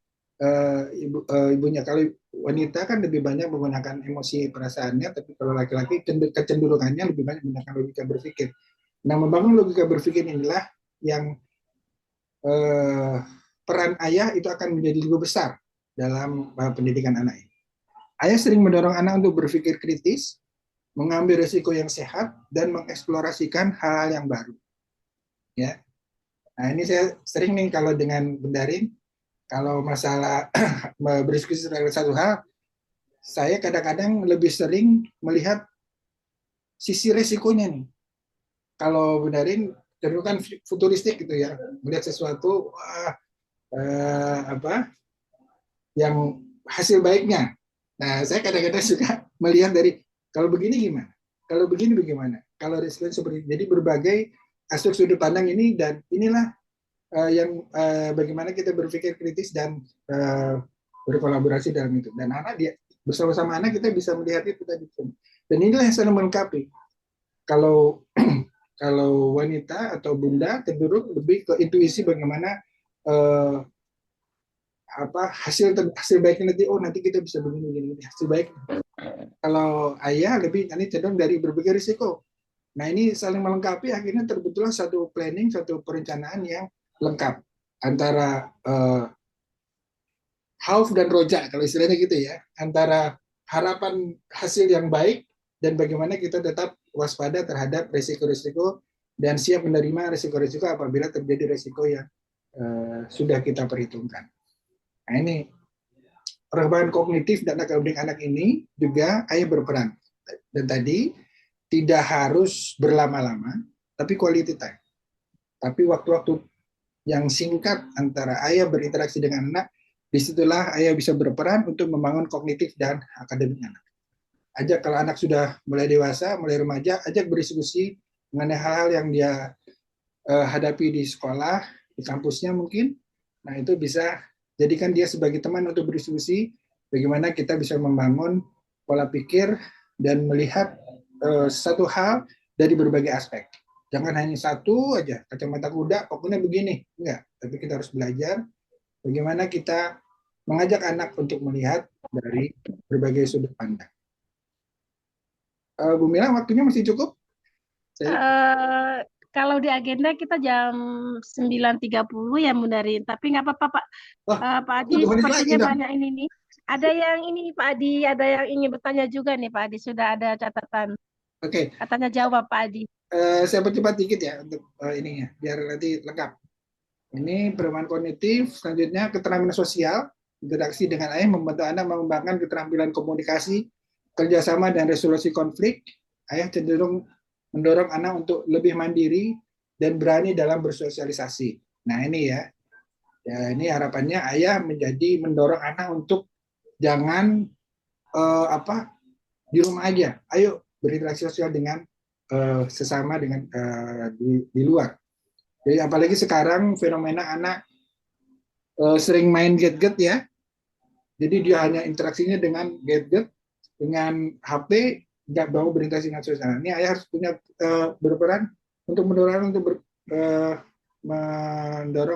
ibunya. Kalau wanita kan lebih banyak menggunakan emosi perasaannya, tapi kalau laki-laki kecenderungannya lebih banyak menggunakan logika berpikir. Nah, membangun logika berpikir inilah yang peran ayah itu akan menjadi lebih besar dalam pendidikan anak ini. Ayah sering mendorong anak untuk berpikir kritis, mengambil risiko yang sehat, dan mengeksplorasikan hal-hal yang baru. Ya, nah ini saya sering nih kalau dengan Bundarin, kalau masalah berdiskusi terhadap satu hal, saya kadang-kadang lebih sering melihat sisi resikonya nih. Kalau Bundarin cenderung kan futuristik gitu ya, melihat sesuatu yang hasil baiknya. Nah, saya kadang-kadang suka melihat dari kalau begini gimana, kalau begini bagaimana, kalau resiko seperti ini. Jadi berbagai aspek sudut pandang ini, dan inilah yang bagaimana kita berpikir kritis dan berkolaborasi dalam itu. Dan anak dia bersama-sama anak kita bisa melihat itu tadi. Dan inilah yang saling melengkapi. Kalau kalau wanita atau bunda cenderung lebih ke intuisi bagaimana hasil baiknya nanti, nanti kita bisa begini hasil baik. Kalau ayah lebih nanti cenderung dari berbagai risiko. Nah, ini saling melengkapi, akhirnya terbentuklah satu planning, satu perencanaan yang lengkap antara Khauf dan Roja, kalau istilahnya gitu ya, antara harapan hasil yang baik dan bagaimana kita tetap waspada terhadap risiko-risiko dan siap menerima risiko-risiko apabila terjadi risiko yang sudah kita perhitungkan. Nah, ini perkembangan kognitif dan akademik anak ini juga ayah berperan. Dan tadi tidak harus berlama-lama, tapi quality time. Tapi waktu-waktu yang singkat antara ayah berinteraksi dengan anak, disitulah ayah bisa berperan untuk membangun kognitif dan akademik anak. Ajak kalau anak sudah mulai dewasa, mulai remaja, ajak berdiskusi mengenai hal-hal yang dia hadapi di sekolah, di kampusnya mungkin. Nah, itu bisa jadikan dia sebagai teman untuk berdiskusi bagaimana kita bisa membangun pola pikir dan melihat satu hal dari berbagai aspek. Jangan hanya satu aja, kacamata kuda, pokoknya begini. Enggak, tapi kita harus belajar bagaimana kita mengajak anak untuk melihat dari berbagai sudut pandang. Bu Mila, waktunya masih cukup? Kalau di agenda kita jam 9.30 ya Bundarin, tapi nggak apa-apa Pak. Pak Adi sepertinya banyak ini nih. Ada yang ini Pak Adi, ada yang ingin bertanya juga nih Pak Adi, sudah ada catatan. Oke. Katanya jawab Pak Adi. Saya percepat dikit ya untuk ininya, biar nanti lengkap. Ini perubahan kognitif, selanjutnya keterampilan sosial, interaksi dengan ayah membantu anak mengembangkan keterampilan komunikasi, kerjasama dan resolusi konflik. Ayah cenderung mendorong anak untuk lebih mandiri dan berani dalam bersosialisasi. Nah, ini ya ini harapannya ayah menjadi mendorong anak untuk jangan di rumah aja. Ayo berinteraksi sosial dengan sesama dengan di luar. Jadi apalagi sekarang fenomena anak sering main gadget ya. Jadi dia hanya interaksinya dengan gadget, dengan HP, nggak mau berinteraksi dengan sosial. Ini ayah harus punya berperan untuk mendorong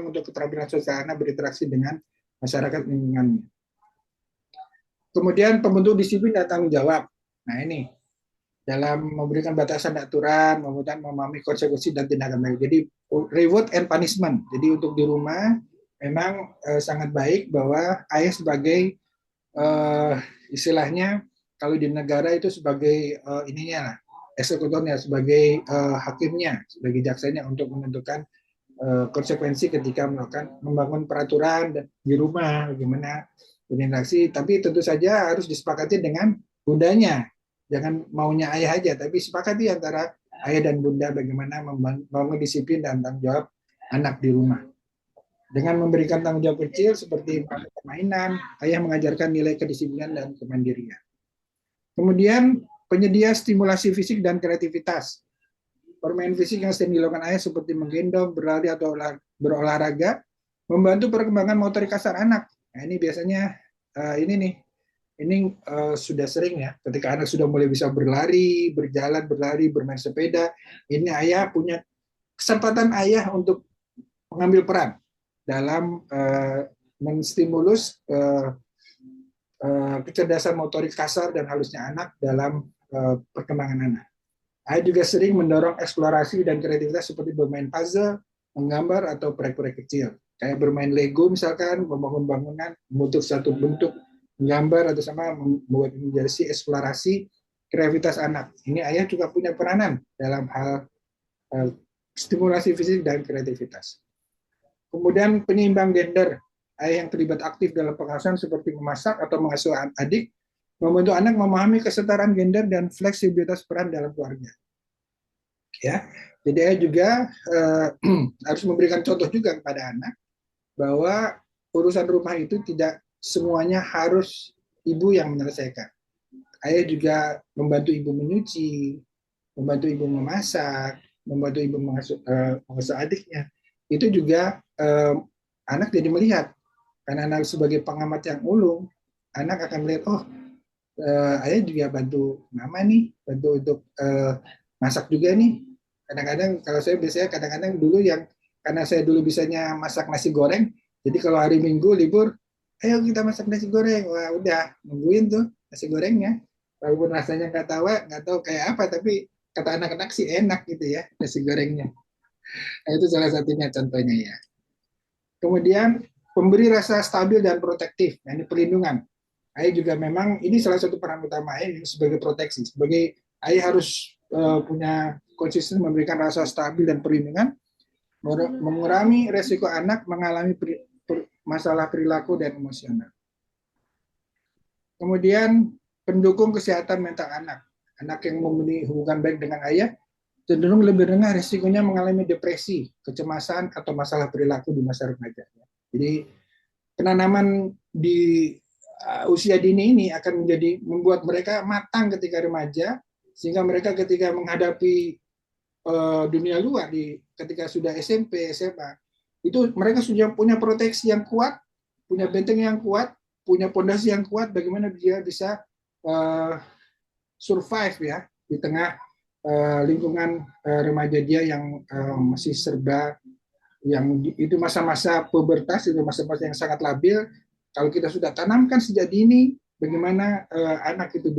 untuk keterampilan sosial anak berinteraksi dengan masyarakat lingkungannya. Kemudian pembentuk disiplin dan tanggung jawab. Nah, ini dalam memberikan batasan aturan, memahami konsekuensi dan tindakan baik. Jadi reward and punishment. Jadi untuk di rumah memang sangat baik bahwa ayah sebagai istilahnya kalau di negara itu sebagai ininya lah, eksekutornya, sebagai hakimnya, sebagai jaksanya untuk menentukan konsekuensi ketika membangun peraturan dan di rumah bagaimana berinteraksi. Tapi tentu saja harus disepakati dengan bundanya. Jangan maunya ayah aja, tapi sepakati antara ayah dan bunda bagaimana membangun disiplin dan tanggung jawab anak di rumah. Dengan memberikan tanggung jawab kecil seperti permainan, ayah mengajarkan nilai kedisiplinan dan kemandirian. Kemudian penyedia stimulasi fisik dan kreativitas. Permainan fisik yang sering dilakukan ayah seperti menggendong, berlari atau berolahraga membantu perkembangan motorik kasar anak. Nah, ini biasanya ini nih, ini sudah sering ya, ketika anak sudah mulai bisa berlari, berjalan, berlari, bermain sepeda, ini ayah punya kesempatan ayah untuk mengambil peran dalam menstimulus kecerdasan motorik kasar dan halusnya anak dalam perkembangan anak. Ayah juga sering mendorong eksplorasi dan kreativitas seperti bermain puzzle, menggambar, atau proyek-proyek kecil. Kayak bermain Lego misalkan, membangun bangunan, membentuk satu bentuk, menggambar, atau sama membuat menjadi eksplorasi kreativitas anak. Ini ayah juga punya peranan dalam hal stimulasi fisik dan kreativitas. Kemudian penyeimbang gender, ayah yang terlibat aktif dalam pengasuhan seperti memasak atau mengasuh adik, membantu anak memahami kesetaraan gender dan fleksibilitas peran dalam keluarga. Ya, jadi ayah juga harus memberikan contoh juga kepada anak bahwa urusan rumah itu tidak semuanya harus ibu yang menyelesaikan. Ayah juga membantu ibu menyuci, membantu ibu memasak, membantu ibu mengasuh adiknya. Itu juga anak jadi melihat, karena anak sebagai pengamat yang ulung, anak akan melihat, oh ayah juga bantu mama nih, bantu untuk masak juga nih. Kadang-kadang kalau saya biasanya kadang-kadang dulu yang karena saya dulu bisanya masak nasi goreng, jadi kalau hari Minggu libur, ayo kita masak nasi goreng. Wah udah nungguin tuh nasi gorengnya. Walaupun rasanya nggak tahu kayak apa, tapi kata anak-anak sih enak gitu ya nasi gorengnya. Nah, itu salah satunya contohnya ya. Kemudian pemberi rasa stabil dan protektif, nah, ini perlindungan. Ayah juga memang ini salah satu peran utama ayah sebagai proteksi. Sebagai ayah harus punya konsisten memberikan rasa stabil dan perlindungan, mengurangi resiko anak mengalami masalah perilaku dan emosional. Kemudian pendukung kesehatan mental anak. Anak yang memiliki hubungan baik dengan ayah cenderung lebih rendah risikonya mengalami depresi, kecemasan, atau masalah perilaku di masa remaja. Jadi penanaman di usia dini ini akan membuat mereka matang ketika remaja, sehingga mereka ketika menghadapi dunia luar ketika sudah SMP, SMA, itu mereka sudah punya proteksi yang kuat, punya benteng yang kuat, punya pondasi yang kuat, bagaimana dia bisa survive ya di tengah lingkungan remaja dia yang masih serba, yang itu masa-masa pubertas, itu masa-masa yang sangat labil. Kalau kita sudah tanamkan sejak dini bagaimana anak itu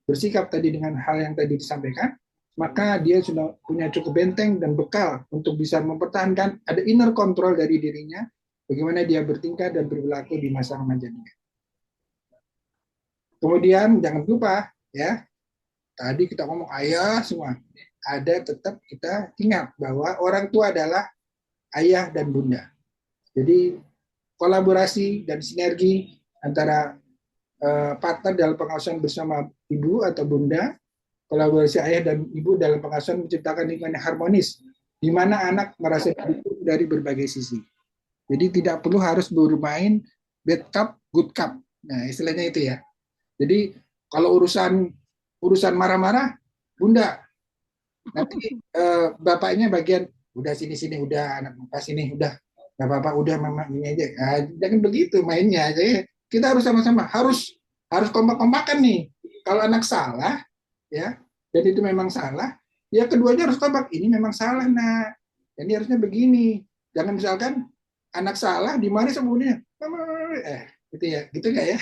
bersikap tadi dengan hal yang tadi disampaikan, maka dia sudah punya cukup benteng dan bekal untuk bisa mempertahankan, ada inner control dari dirinya, bagaimana dia bertingkah dan berperilaku di masa remajanya. Kemudian jangan lupa ya, tadi kita ngomong ayah semua, ada tetap kita ingat bahwa orang tua adalah ayah dan bunda. Jadi kolaborasi dan sinergi antara partner dalam pengasuhan bersama ibu atau bunda, kolaborasi ayah dan ibu dalam pengasuhan menciptakan lingkungan yang harmonis, di mana anak merasa didukung dari berbagai sisi. Jadi tidak perlu harus bermain bad cup, good cup. Nah istilahnya itu ya. Jadi kalau urusan marah-marah, bunda. Nanti bapaknya bagian udah sini udah anak pas ini udah nggak apa-apa udah mama ini aja. Nah, jangan begitu mainnya. Jadi kita harus sama-sama harus kompak-kompakan nih. Kalau anak salah ya, dan itu memang salah, ya keduanya harus kompak. Ini memang salah nak. Jadi harusnya begini. Jangan misalkan anak salah dimarahi sama bundanya. Gitu ya, gitu nggak ya?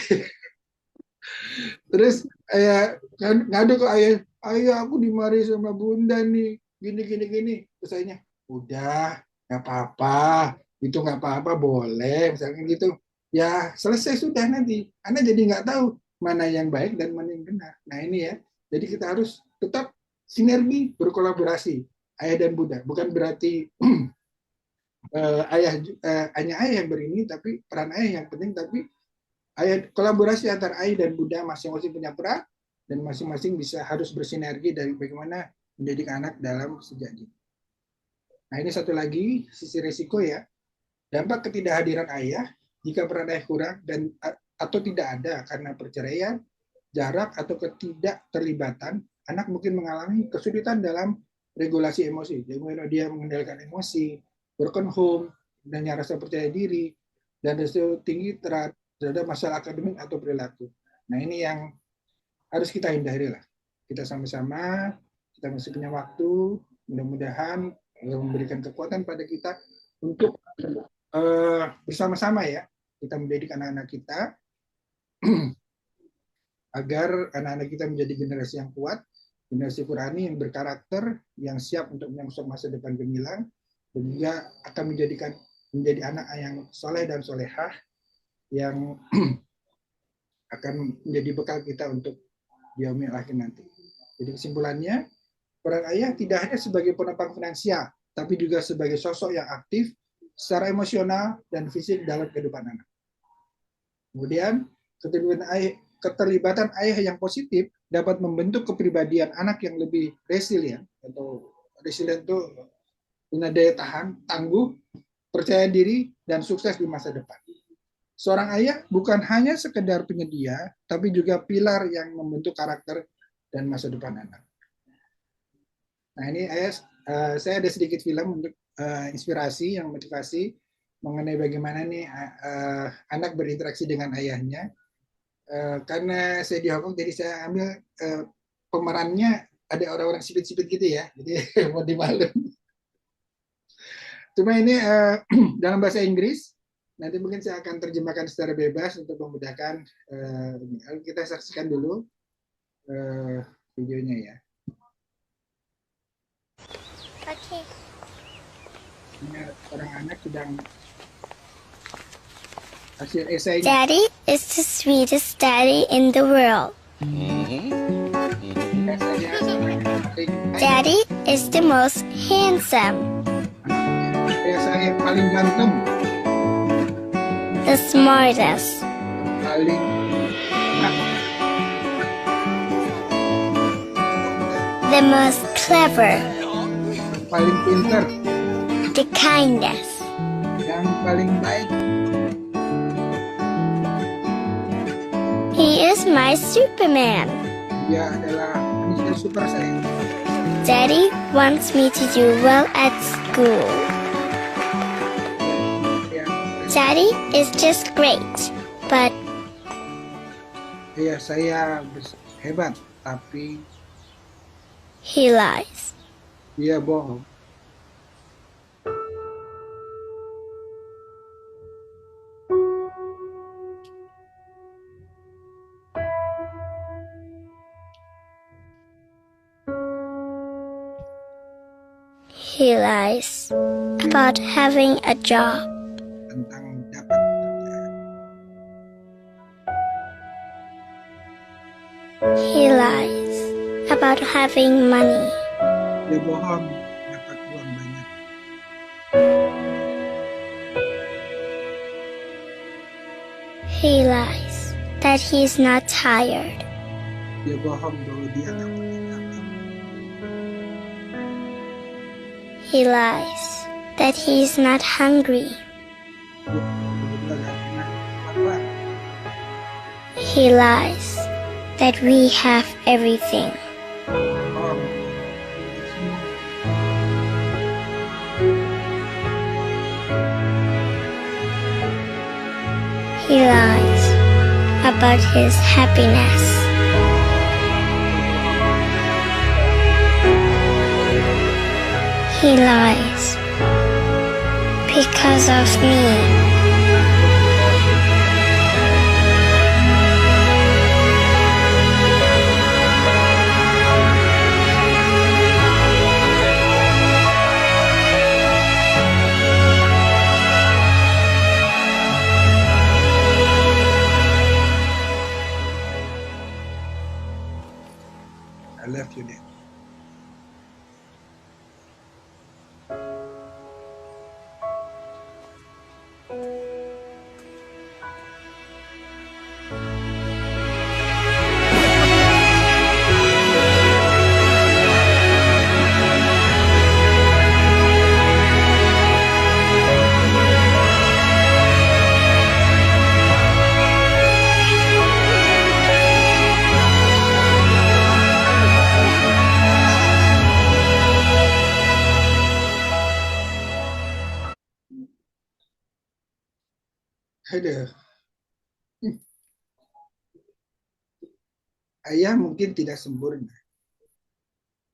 Terus ngadu ke ayah aku dimarahi sama bunda nih, gini. Terus ayahnya, udah nggak apa-apa, itu nggak apa-apa, boleh, misalnya gitu. Ya selesai sudah nanti. Anda jadi nggak tahu mana yang baik dan mana yang benar. Nah ini ya, jadi kita harus tetap sinergi, berkolaborasi, ayah dan bunda. Bukan berarti hanya ayah yang berini, tapi peran ayah yang penting, tapi kolaborasi antara ayah dan bunda masing-masing punya peran dan masing-masing bisa harus bersinergi dari bagaimana mendidik anak dalam sejak dini. Nah ini satu lagi sisi resiko ya, dampak ketidakhadiran ayah jika peran ayah kurang dan atau tidak ada karena perceraian, jarak atau ketidakterlibatan, anak mungkin mengalami kesulitan dalam regulasi emosi. Jadi dia mengendalikan emosi, broken home, dan rasa percaya diri, dan resiko tinggi terhadap masalah akademik atau perilaku. Nah, ini yang harus kita hindari lah. Kita sama-sama, kita masih punya waktu, mudah-mudahan memberikan kekuatan pada kita untuk bersama-sama ya, kita mendidik anak-anak kita agar anak-anak kita menjadi generasi yang kuat, generasi Qurani yang berkarakter, yang siap untuk menyongsong masa depan gemilang, dan juga akan menjadi anak yang soleh dan solehah, yang akan menjadi bekal kita untuk di yaumil akhir nanti. Jadi kesimpulannya, peran ayah tidak hanya sebagai penopang finansial, tapi juga sebagai sosok yang aktif secara emosional dan fisik dalam kehidupan anak. Kemudian, keterlibatan ayah yang positif dapat membentuk kepribadian anak yang lebih resilient, atau resilient itu punya daya tahan, tangguh, percaya diri, dan sukses di masa depan. Seorang ayah bukan hanya sekedar penyedia, tapi juga pilar yang membentuk karakter dan masa depan anak. Nah, ini saya ada sedikit film untuk inspirasi, yang motivasi mengenai bagaimana nih anak berinteraksi dengan ayahnya. Karena saya di Hongkong, jadi saya ambil pemerannya ada orang-orang sipit-sipit gitu ya, jadi mau dimaklum. Cuma ini dalam bahasa Inggris. Nanti mungkin saya akan terjemahkan secara bebas untuk memudahkan. Kita saksikan dulu videonya ya. Okay. Ini orang anak sedang hasil esainya. Daddy is the sweetest daddy in the world. Daddy is the most handsome. Esai paling ganteng. The smartest. Paling The most clever. paling pintar, The kindest. yang paling baik. He is my Superman. Dia adalah Mr. Super saya. Daddy wants me to do well at school. Daddy is just great, but Iya, saya hebat, tapi he lies. dia bohong. He lies about having a job. Tentang dapat kerja. He lies about having money. Dia bohong dapat uang banyak. He lies that he's not tired. Dia bohong bahwa dia nggak pernah capek. He lies that he's not hungry. Dia nggak pernah lapar. He lies that we have everything. Bohong. He lies about his happiness. He lies because of me. I love you, Dad. Aduh, ayah mungkin tidak sempurna,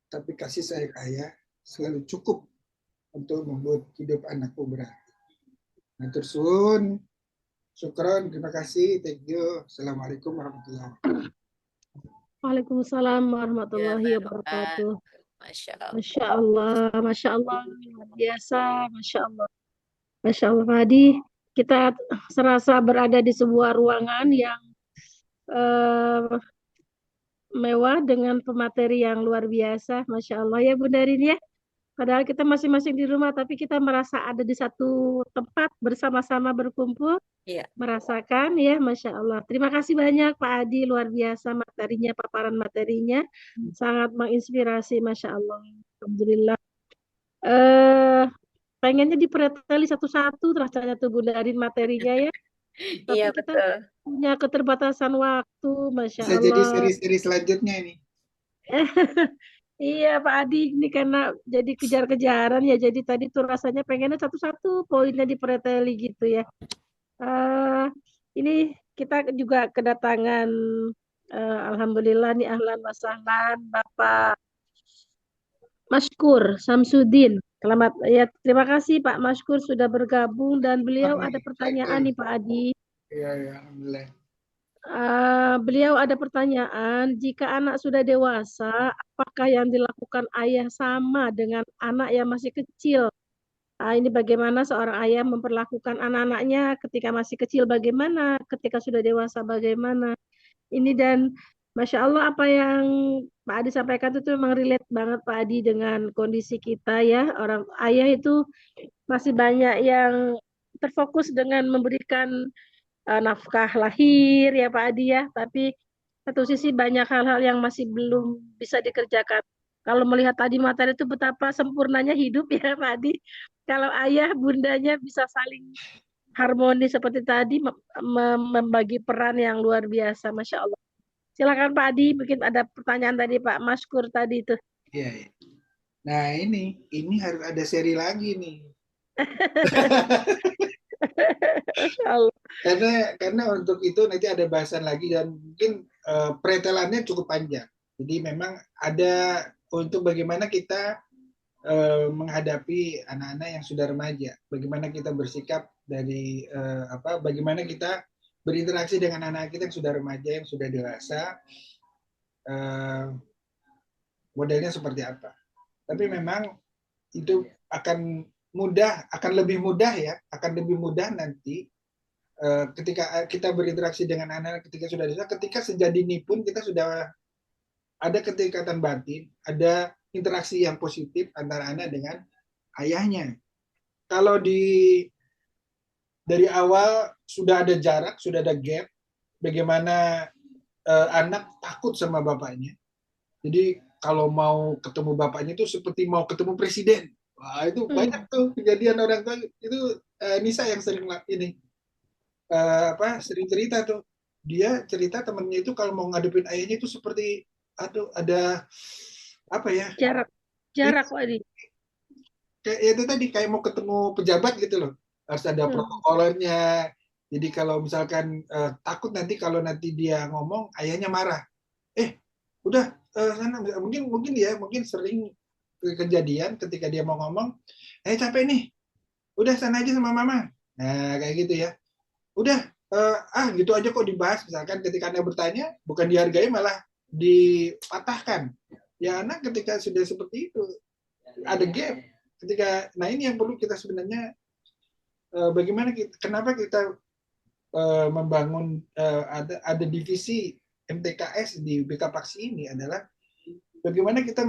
tapi kasih sayang ayah selalu cukup untuk membuat hidup anakku berarti. Matur suwun, syukron, terima kasih, thank you. Assalamualaikum warahmatullahi wabarakatuh. Waalaikumsalam Ya, warahmatullahi Bapak. wabarakatuh. Masya Allah. Masya Allah, luar biasa, Masya Allah. Masya Allah, Pak Adi. Kita serasa berada di sebuah ruangan yang eh, mewah dengan pemateri yang luar biasa, Masya Allah ya Bunda Rin ya. Padahal kita masing-masing di rumah, tapi kita merasa ada di satu tempat bersama-sama berkumpul, Iya. merasakan ya, Masya Allah. Terima kasih banyak Pak Adi, luar biasa materinya, paparan materinya, sangat menginspirasi, Masya Allah. Alhamdulillah. Pengennya dipreteli satu-satu rasanya tuh Bunda Rin materinya ya. Tapi Iya, kita betul. punya keterbatasan waktu, Masya Bisa jadi Allah. seri-seri selanjutnya ini. Iya Pak Adi, ini karena jadi kejar-kejaran ya, jadi tadi tuh rasanya pengennya satu-satu poinnya dipreteli gitu ya. Eh ini kita juga kedatangan, Alhamdulillah nih ahlan wa sahlan Bapak Maskur Samsudin. Selamat ya, terima kasih Pak Maskur sudah bergabung dan beliau ada pertanyaan nih Pak Adi. Iya, ya, alhamdulillah. Beliau ada pertanyaan, jika anak sudah dewasa, apakah yang dilakukan ayah sama dengan anak yang masih kecil? Ini bagaimana seorang ayah memperlakukan anak-anaknya ketika masih kecil, bagaimana ketika sudah dewasa, bagaimana? Ini dan Masya Allah apa yang Pak Adi sampaikan itu memang relate banget Pak Adi dengan kondisi kita ya. Orang ayah itu masih banyak yang terfokus dengan memberikan nafkah lahir ya Pak Adi ya, tapi satu sisi banyak hal-hal yang masih belum bisa dikerjakan. Kalau melihat tadi materi itu betapa sempurnanya hidup ya Pak Adi. Kalau ayah bundanya bisa saling harmoni seperti tadi, membagi peran yang luar biasa, Masya Allah. Silakan Pak Adi, mungkin ada pertanyaan tadi Pak Maskur tadi itu. Iya, iya. Nah ini harus ada seri lagi nih. Masya Allah. Karena untuk itu nanti ada bahasan lagi dan mungkin pretelannya cukup panjang. Jadi memang ada untuk bagaimana kita menghadapi anak-anak yang sudah remaja, bagaimana kita bersikap dari bagaimana kita berinteraksi dengan anak kita yang sudah remaja, yang sudah dewasa, modelnya seperti apa. Tapi memang itu akan lebih mudah nanti ketika kita berinteraksi dengan anak ketika sudah dewasa, ketika sejak dini pun kita sudah ada keterikatan batin, ada interaksi yang positif antara anak dengan ayahnya. Kalau dari awal sudah ada jarak, sudah ada gap, bagaimana anak takut sama bapaknya. Jadi kalau mau ketemu bapaknya itu seperti mau ketemu presiden. Wah, itu banyak tuh kejadian orang tua itu. Nisa yang sering sering cerita tuh. Dia cerita temennya itu kalau mau ngadepin ayahnya itu seperti ada apa ya? Jarak Pak Adi. Kayak itu tadi kayak mau ketemu pejabat gitu loh. Harus ada protokolernya. Jadi kalau misalkan takut nanti kalau nanti dia ngomong ayahnya marah. Udah sana mungkin sering kejadian ketika dia mau ngomong, capek nih. Udah sana aja sama mama. Nah, kayak gitu ya. Udah gitu aja kok dibahas, misalkan ketika Anda bertanya bukan dihargai malah dipatahkan. Ya anak ketika sudah seperti itu ada gap. Nah ini yang perlu kita sebenarnya kenapa kita membangun ada divisi MTKS di BK Paksi ini adalah bagaimana kita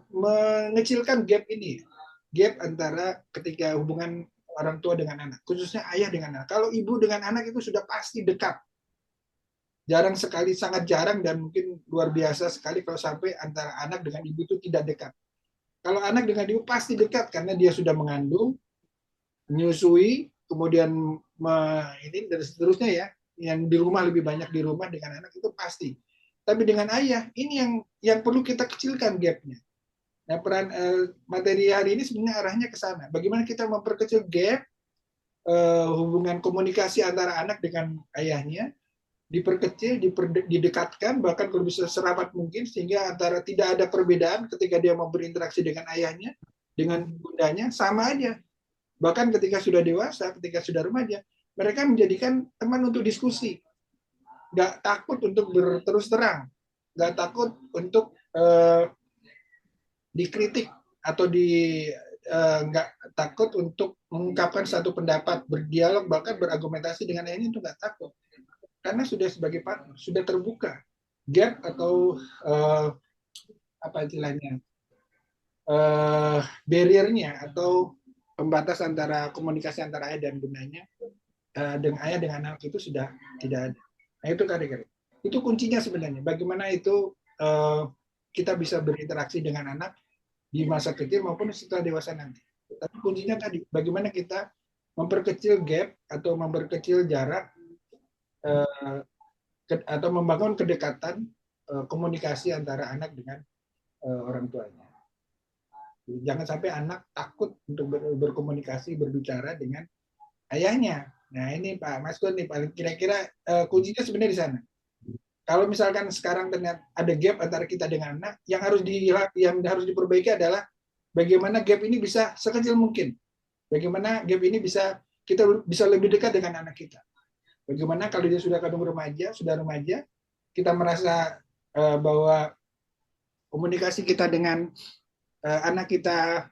mengecilkan gap ini, gap antara ketika hubungan orang tua dengan anak, khususnya ayah dengan anak. Kalau ibu dengan anak itu sudah pasti dekat. Jarang sekali, sangat jarang dan mungkin luar biasa sekali kalau sampai antara anak dengan ibu itu tidak dekat. Kalau anak dengan ibu pasti dekat karena dia sudah mengandung, menyusui, kemudian ini dan seterusnya ya. Yang di rumah lebih banyak di rumah dengan anak itu pasti. Tapi dengan ayah ini yang perlu kita kecilkan gapnya. Nah peran materi hari ini sebenarnya arahnya ke sana. Bagaimana kita memperkecil gap hubungan komunikasi antara anak dengan ayahnya diperkecil, didekatkan, bahkan kalau bisa serapat mungkin, sehingga antara tidak ada perbedaan ketika dia mau berinteraksi dengan ayahnya, dengan bundanya, sama aja. Bahkan ketika sudah dewasa, ketika sudah remaja, mereka menjadikan teman untuk diskusi. Nggak takut untuk berterus terang, nggak takut untuk dikritik atau nggak takut untuk mengungkapkan satu pendapat, berdialog, bahkan berargumentasi dengan ayahnya, itu nggak takut. Karena sudah sebagai partner, sudah terbuka gap atau apa istilahnya, barriernya atau pembatas antara komunikasi antara ayah dan bundanya, dengan ayah dengan anak itu sudah tidak ada. Nah itu kira-kira. Itu kuncinya sebenarnya. Bagaimana itu kita bisa berinteraksi dengan anak di masa kecil maupun setelah dewasa nanti. Tapi kuncinya tadi, bagaimana kita memperkecil gap atau memperkecil jarak atau membangun kedekatan komunikasi antara anak dengan orang tuanya. Jangan sampai anak takut untuk berkomunikasi, berbicara dengan ayahnya. Nah ini Pak Maskur nih, paling kira-kira kuncinya sebenarnya di sana. Kalau misalkan sekarang ternyata ada gap antara kita dengan anak, yang harus diperbaiki adalah bagaimana gap ini bisa sekecil mungkin. Bagaimana gap ini kita bisa lebih dekat dengan anak kita. Bagaimana kalau dia sudah remaja, kita merasa bahwa komunikasi kita dengan anak kita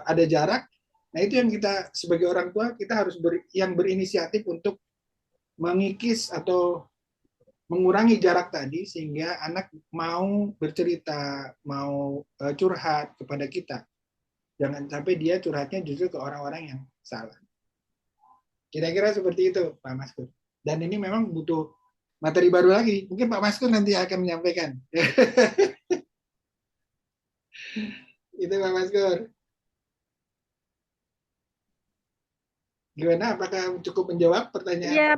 ada jarak. Nah itu yang kita sebagai orang tua kita harus yang berinisiatif untuk mengikis atau mengurangi jarak tadi sehingga anak mau bercerita, mau curhat kepada kita. Jangan sampai dia curhatnya justru ke orang-orang yang salah. Kira-kira seperti itu Pak Maskur. Dan ini memang butuh materi baru lagi. Mungkin Pak Maskur nanti akan menyampaikan. Itu Pak Maskur. Gimana? Apakah cukup menjawab pertanyaan? Iya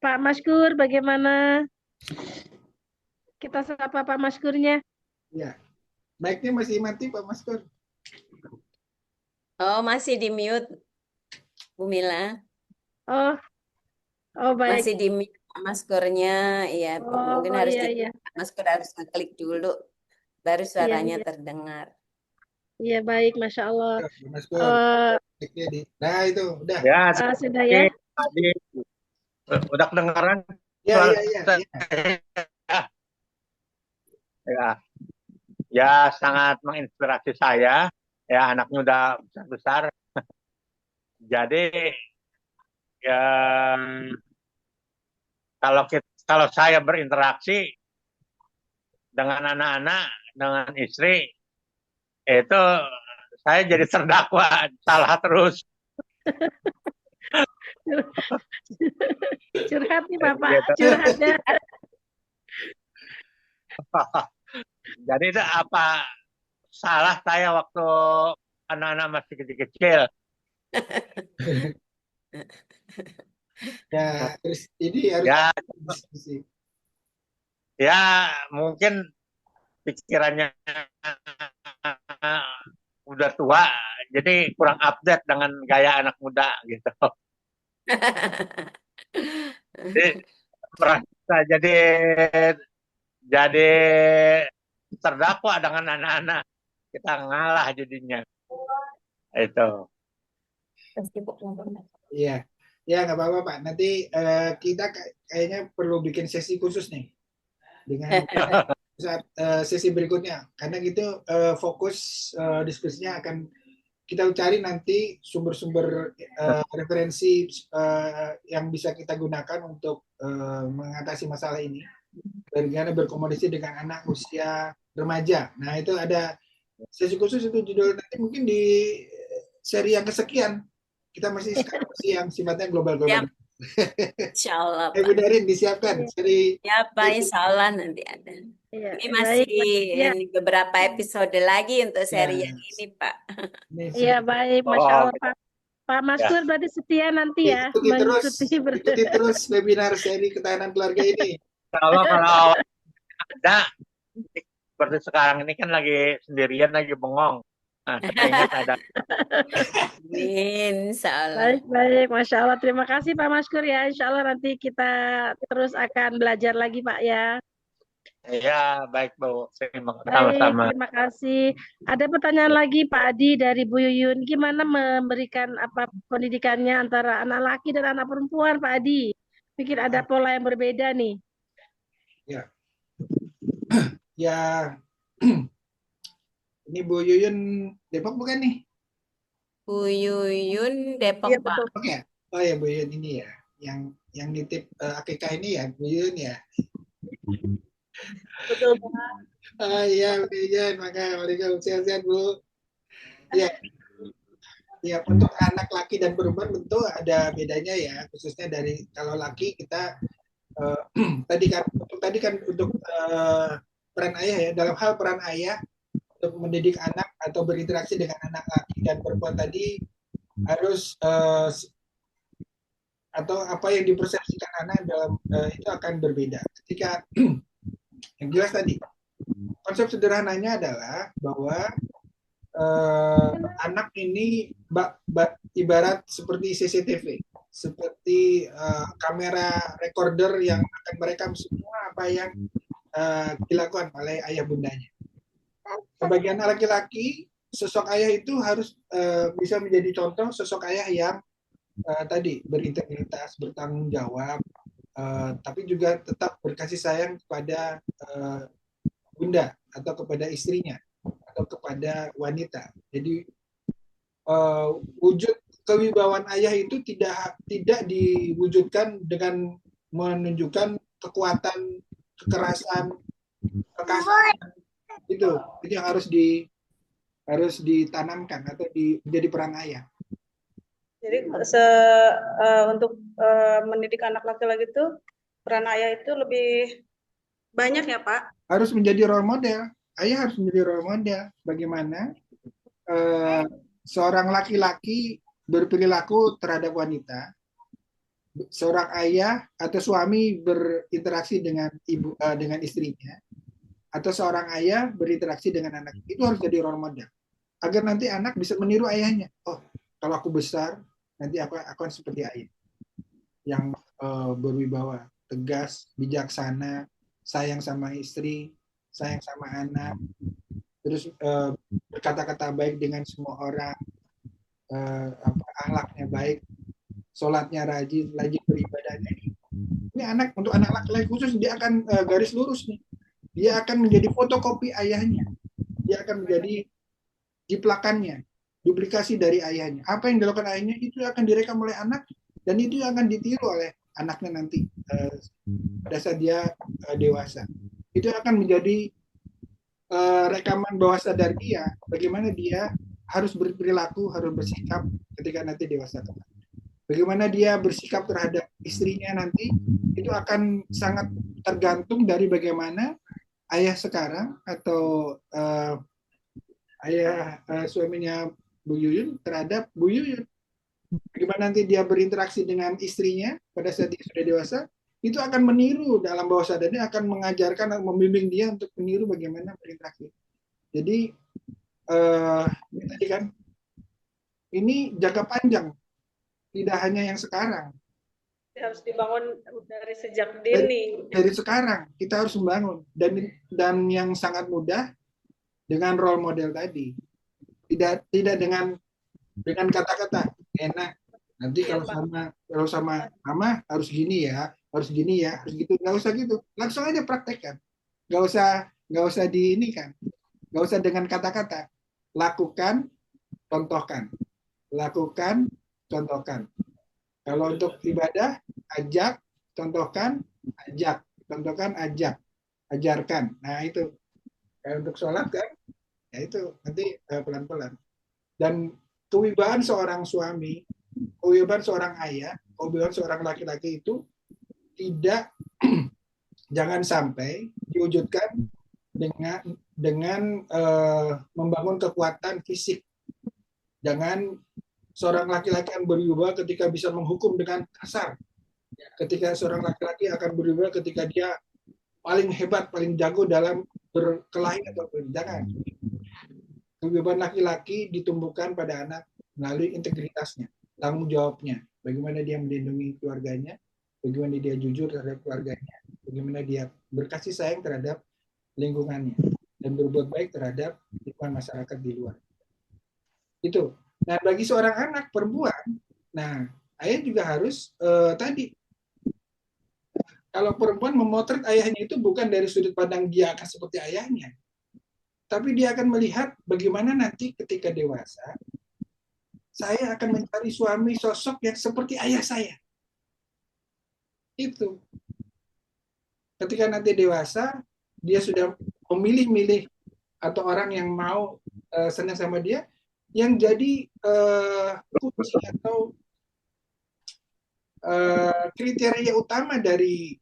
Pak Maskur, bagaimana? Kita sapa Pak Maskurnya. Ya. Mic-nya masih mati Pak Maskur. Oh, masih di mute, Bu Mila. Oh baik. Masih di mute maskernya, ya mungkin harus iya. masker harus ngeklik dulu, baru suaranya terdengar. Iya baik, Masya Allah. Maskur. Nah itu udah. Ya, Sudah ya. tadi udah kedengaran. Ya. Ya, sangat menginspirasi saya. Ya, anaknya udah besar-besar. Jadi ya, kalau saya berinteraksi dengan anak-anak, dengan istri, itu saya jadi terdakwa salah terus. Curhat nih Bapak, curhatnya. Jadi itu apa salah saya waktu anak-anak masih kecil-kecil? Ya, terus ini harus diskusi. Ya, mungkin pikirannya udah tua, jadi kurang update dengan gaya anak muda gitu. Jadi merasa jadi terdakwa dengan anak-anak, kita ngalah jadinya. Itu. Iya. Ya nggak apa-apa Pak. Nanti kita kayaknya perlu bikin sesi khusus nih dengan saat sesi berikutnya. Karena gitu fokus diskusinya akan kita cari nanti sumber-sumber referensi yang bisa kita gunakan untuk mengatasi masalah ini. Bagaimana berkomunikasi dengan anak usia remaja. Nah itu ada sesi khusus itu judul nanti mungkin di seri yang kesekian. Kita masih yang sifatnya global-global. Insya Allah, Ibu Darin disiapkan seri. Ya Pak, insya Allah nanti ada. Ya, Ini masih ini beberapa episode lagi untuk seri yang ini Pak. Iya baik, Masya Allah Pak. Pak Maskur berarti setia nanti ya. Ikuti terus webinar seri ketahanan keluarga ini. Kalau ada seperti sekarang ini kan lagi sendirian, lagi bengong. Ingat ada. Amin, insya Allah. Baik, baik. Masya Allah. Terima kasih Pak Maskur ya. Insya Allah nanti kita terus akan belajar lagi Pak ya. Ya, baik Bu. Baik, Sama-sama. terima kasih. Ada pertanyaan lagi Pak Adi dari Bu Yuyun. Gimana memberikan apa pendidikannya antara anak laki dan anak perempuan Pak Adi? Pikir ada pola yang berbeda nih. Ya, ya. Ini Bu Yuyun Depok bukan nih? Bu Yuyun Depok, Iya, Pak. betul. Oke ya. Oh ya Bu Yuyun ini ya, yang nitip akikah ini ya Bu Yuyun ya. Betul, Pak. Iya Bu Yuyun, maka sehat-sehat Bu. Ya, ya untuk anak laki dan perempuan tentu ada bedanya ya, khususnya dari kalau laki kita tadi kan untuk peran ayah ya, dalam hal peran ayah untuk mendidik anak atau berinteraksi dengan anak laki dan perempuan tadi harus atau apa yang dipersepsikan anak dalam itu akan berbeda. Ketika yang jelas tadi konsep sederhananya adalah bahwa anak ini ibarat seperti CCTV, seperti kamera recorder yang akan merekam semua apa yang dilakukan oleh ayah bundanya. Sebagian laki-laki, sosok ayah itu harus bisa menjadi contoh sosok ayah yang tadi berintegritas, bertanggung jawab, tapi juga tetap berkasih sayang kepada bunda atau kepada istrinya atau kepada wanita. Jadi wujud kewibawaan ayah itu tidak diwujudkan dengan menunjukkan kekuatan, kekerasan, kekasihan. Itu yang harus ditanamkan atau menjadi peran ayah. Jadi untuk mendidik anak laki-laki itu peran ayah itu lebih banyak ya Pak? Harus menjadi role model. Ayah harus menjadi role model. Bagaimana seorang laki-laki berperilaku terhadap wanita, seorang ayah atau suami berinteraksi dengan dengan istrinya, atau seorang ayah berinteraksi dengan anak, itu harus jadi role model agar nanti anak bisa meniru ayahnya. Oh, kalau aku besar nanti aku akan seperti ayah yang berwibawa, tegas, bijaksana, sayang sama istri, sayang sama anak, terus berkata-kata baik dengan semua orang, akhlaknya baik, sholatnya rajin beribadahnya. Ini anak, untuk anak laki-laki khusus dia akan garis lurus nih. Dia akan menjadi fotokopi ayahnya. Dia akan menjadi jiplakannya, duplikasi dari ayahnya. Apa yang dilakukan ayahnya itu akan direkam oleh anak dan itu akan ditiru oleh anaknya nanti pada saat dia dewasa. Itu akan menjadi rekaman bawah sadar dia, bagaimana dia harus berperilaku, harus bersikap ketika nanti dewasa. Bagaimana dia bersikap terhadap istrinya nanti, itu akan sangat tergantung dari bagaimana ayah sekarang atau ayah suaminya Bu Yuyun terhadap Bu Yuyun. Bagaimana nanti dia berinteraksi dengan istrinya pada saat dia sudah dewasa, itu akan meniru dalam bawah sadarnya, akan mengajarkan atau membimbing dia untuk meniru bagaimana berinteraksi. Jadi ini tadi kan, ini jangka panjang, tidak hanya yang sekarang. Harus dibangun dari sejak dini. Dari sekarang kita harus membangun, dan yang sangat mudah dengan role model tadi. Tidak dengan kata-kata enak. Nanti kalau sama mama harus gini ya, harus gitu. Nggak usah gitu. Langsung aja praktekkan. Nggak usah diinikan. Nggak usah dengan kata-kata. Lakukan, contohkan. Lakukan, contohkan. Kalau untuk ibadah, ajak, contohkan, ajak. Contohkan, ajak. Ajarkan. Nah itu. Kalau untuk sholat kan, ya itu nanti pelan-pelan. Dan kewibawaan seorang suami, kewibawaan seorang ayah, kewibawaan seorang laki-laki itu tidak jangan sampai diwujudkan dengan membangun kekuatan fisik. Jangan seorang laki-laki yang berwibawa ketika bisa menghukum dengan kasar. Ketika seorang laki-laki akan berwibawa ketika dia paling hebat, paling jago dalam berkelahi atau jangan. Kewibawan laki-laki ditumbuhkan pada anak melalui integritasnya, tanggung jawabnya, bagaimana dia melindungi keluarganya, bagaimana dia jujur terhadap keluarganya, bagaimana dia berkasih sayang terhadap lingkungannya, dan berbuat baik terhadap lingkungan masyarakat di luar. Itu. Nah, bagi seorang anak perempuan, nah, ayah juga harus tadi, kalau perempuan memotret ayahnya itu bukan dari sudut pandang dia akan seperti ayahnya, tapi dia akan melihat bagaimana nanti ketika dewasa, saya akan mencari suami sosok yang seperti ayah saya. Itu. Ketika nanti dewasa, dia sudah memilih-milih atau orang yang mau senang sama dia, yang jadi kunci atau kriteria utama dari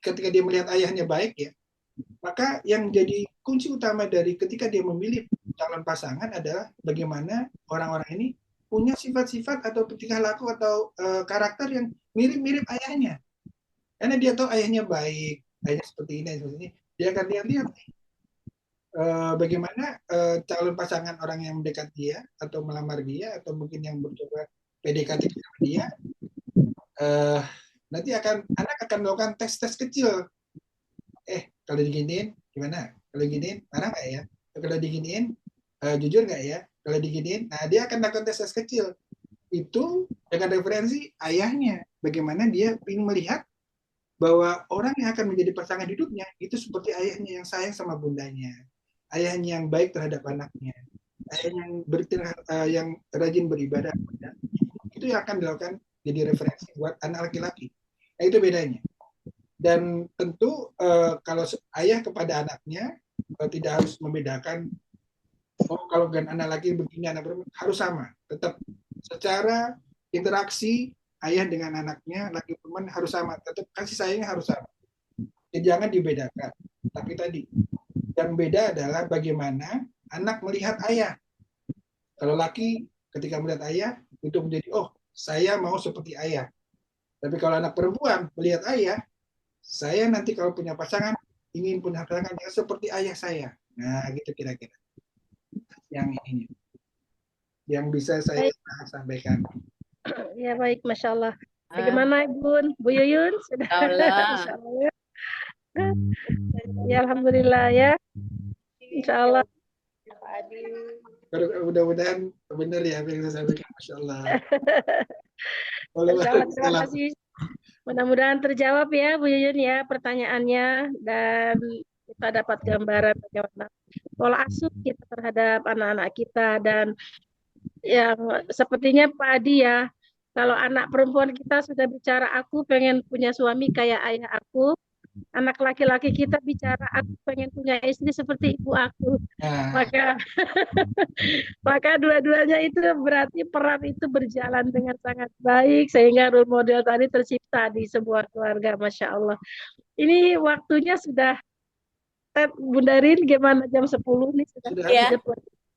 ketika dia melihat ayahnya baik ya, maka yang jadi kunci utama dari ketika dia memilih calon pasangan adalah bagaimana orang-orang ini punya sifat-sifat atau tingkah laku atau karakter yang mirip-mirip ayahnya. Karena dia tahu ayahnya baik, ayahnya seperti ini. Dia akan lihat bagaimana calon pasangan orang yang mendekat dia atau melamar dia atau mungkin yang mencoba PDKT sama dia, nanti anak akan melakukan tes-tes kecil. Kalau diginiin gimana? Kalau diginiin marah nggak ya? Kalau diginiin jujur nggak ya? Kalau diginiin, nah dia akan lakukan tes-tes kecil. Itu dengan referensi ayahnya. Bagaimana dia ingin melihat bahwa orang yang akan menjadi pasangan hidupnya itu seperti ayahnya yang sayang sama bundanya, ayahnya yang baik terhadap anaknya, ayahnya yang rajin beribadah. Itu yang akan dilakukan jadi referensi buat anak laki-laki. Nah, itu bedanya. Dan tentu kalau ayah kepada anaknya tidak harus membedakan, kalau anak laki begini, anak perempuan harus sama. Tetap secara interaksi ayah dengan anaknya, laki perempuan harus sama. Tetap kasih sayangnya harus sama. Jadi jangan dibedakan. Tapi tadi, yang beda adalah bagaimana anak melihat ayah. Kalau laki ketika melihat ayah, itu menjadi, oh saya mau seperti ayah. Tapi kalau anak perempuan melihat ayah, saya nanti kalau punya pasangan, ingin punya pasangan yang seperti ayah saya. Nah, gitu kira-kira. Yang ini. Yang bisa saya sampaikan. Ya baik, Masya Allah. Bagaimana Bun? Bu Yuyun? Sudah. Insya Allah. Ya Alhamdulillah ya. Insya Allah. Mudah-mudahan benar ya apa yang saya sampaikan. Masya Allah. Masya Allah, terima kasih. Mudah-mudahan terjawab ya Bu Yuyun ya pertanyaannya, dan kita dapat gambaran bagaimana pola asuh kita terhadap anak-anak kita. Dan yang sepertinya Pak Adi ya, kalau anak perempuan kita sudah bicara aku pengen punya suami kayak ayah aku, anak laki-laki kita bicara aku pengen punya istri seperti ibu aku, maka dua-duanya itu berarti peran itu berjalan dengan sangat baik sehingga role model tadi tercipta di sebuah keluarga. Masya Allah. Ini waktunya sudah, Bunda Rin, gimana jam 10 nih sudah ya.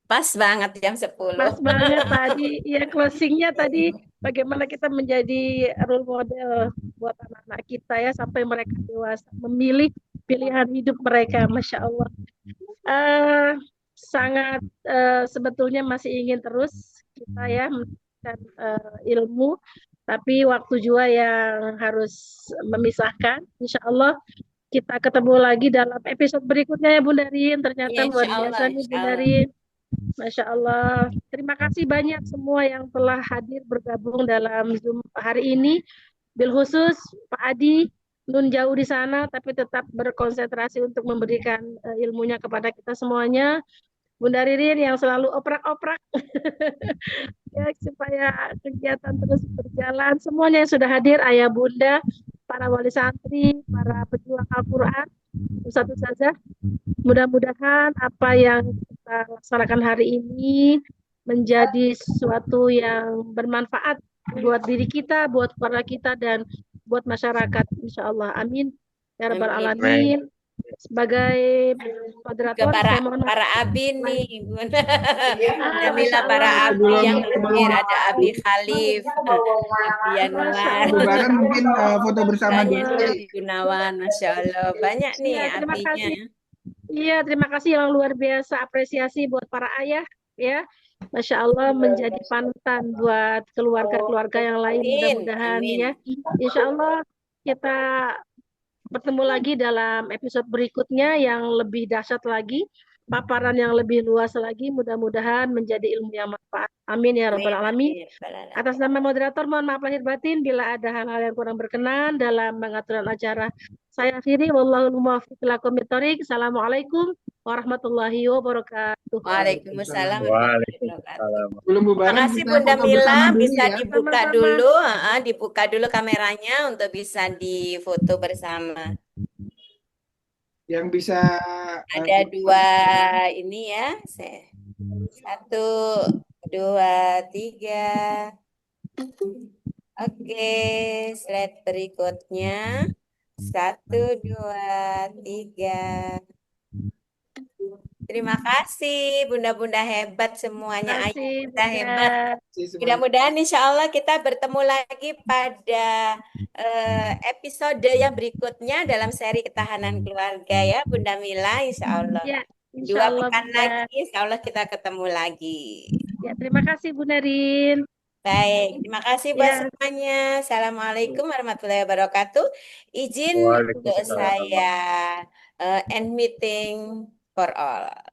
Pas banget jam 10. Pas banget tadi. Ya, closingnya tadi bagaimana kita menjadi role model buat anak-anak kita ya sampai mereka dewasa memilih pilihan hidup mereka. Masya Allah. Sangat sebetulnya masih ingin terus kita ya memberikan ilmu, tapi waktu juga yang harus memisahkan. Insya Allah kita ketemu lagi dalam episode berikutnya ya Bunda Rin. Ternyata luar biasa nih Bunda Rin. Masya Allah. Terima kasih banyak semua yang telah hadir bergabung dalam Zoom hari ini. Bil khusus Pak Adi, nun jauh di sana tapi tetap berkonsentrasi untuk memberikan ilmunya kepada kita semuanya. Bunda Ririn yang selalu oprak-oprak ya, supaya kegiatan terus berjalan. Semuanya yang sudah hadir, ayah bunda, para wali santri, para pejuang Al-Quran, Ustadz Ustazah, mudah-mudahan apa yang kita laksanakan hari ini menjadi sesuatu yang bermanfaat buat diri kita, buat keluarga kita, dan buat masyarakat. Insya Allah. Amin. Ya Rabbal Alamin. Sebagai moderator, para abi nih, Bun. Alhamdulillah para abi yang hadir, ada Abi Khalif, Abi Yanuar, Lebaran mungkin foto bersama Gunawan, Masya Allah, banyak nih terima abinya. kasih. Iya, terima kasih yang luar biasa, apresiasi buat para ayah ya. Masya Allah menjadi panutan buat keluarga-keluarga yang lain. Amin, Mudah-mudahan amin. ya. Insya Allah kita bertemu lagi dalam episode berikutnya yang lebih dahsyat lagi, paparan yang lebih luas lagi. Mudah-mudahan menjadi ilmu yang manfaat. Amin ya Amin, rabbal alamin. amin, ya rabbal alamin. Atas nama moderator, mohon maaf lahir batin bila ada hal-hal yang kurang berkenan dalam pengaturan acara. Saya akhiri, wallahul muwaffiq ila aqwamit thoriq. Assalamualaikum warahmatullahi wabarakatuh. Waalaikumsalam warahmatullahi wabarakatuh. Waalaikumsalam. Sebelum Terima bubaran kasih kita Bunda foto Mila, bersama dulu bisa ya. dibuka Sama-sama. dulu, dibuka dulu kameranya untuk bisa difoto bersama. Yang bisa Ada dua ini ya, 1, 2, 3. Oke, slide berikutnya 1, 2, 3. Terima kasih Bunda-bunda hebat semuanya, Terima ayah kasih, kita Bunda. hebat. Mudah-mudahan insya Allah kita bertemu lagi pada episode yang berikutnya dalam seri ketahanan keluarga ya Bunda Mila, insya Allah. Ya, insya 2 Allah, pekan Bunda. lagi, insya Allah kita ketemu lagi. Ya, terima kasih Bunda Rin. Baik, terima kasih buat Ya. semuanya. Assalamualaikum warahmatullahi wabarakatuh. Izin untuk Waalaikumsalam. saya end meeting for all.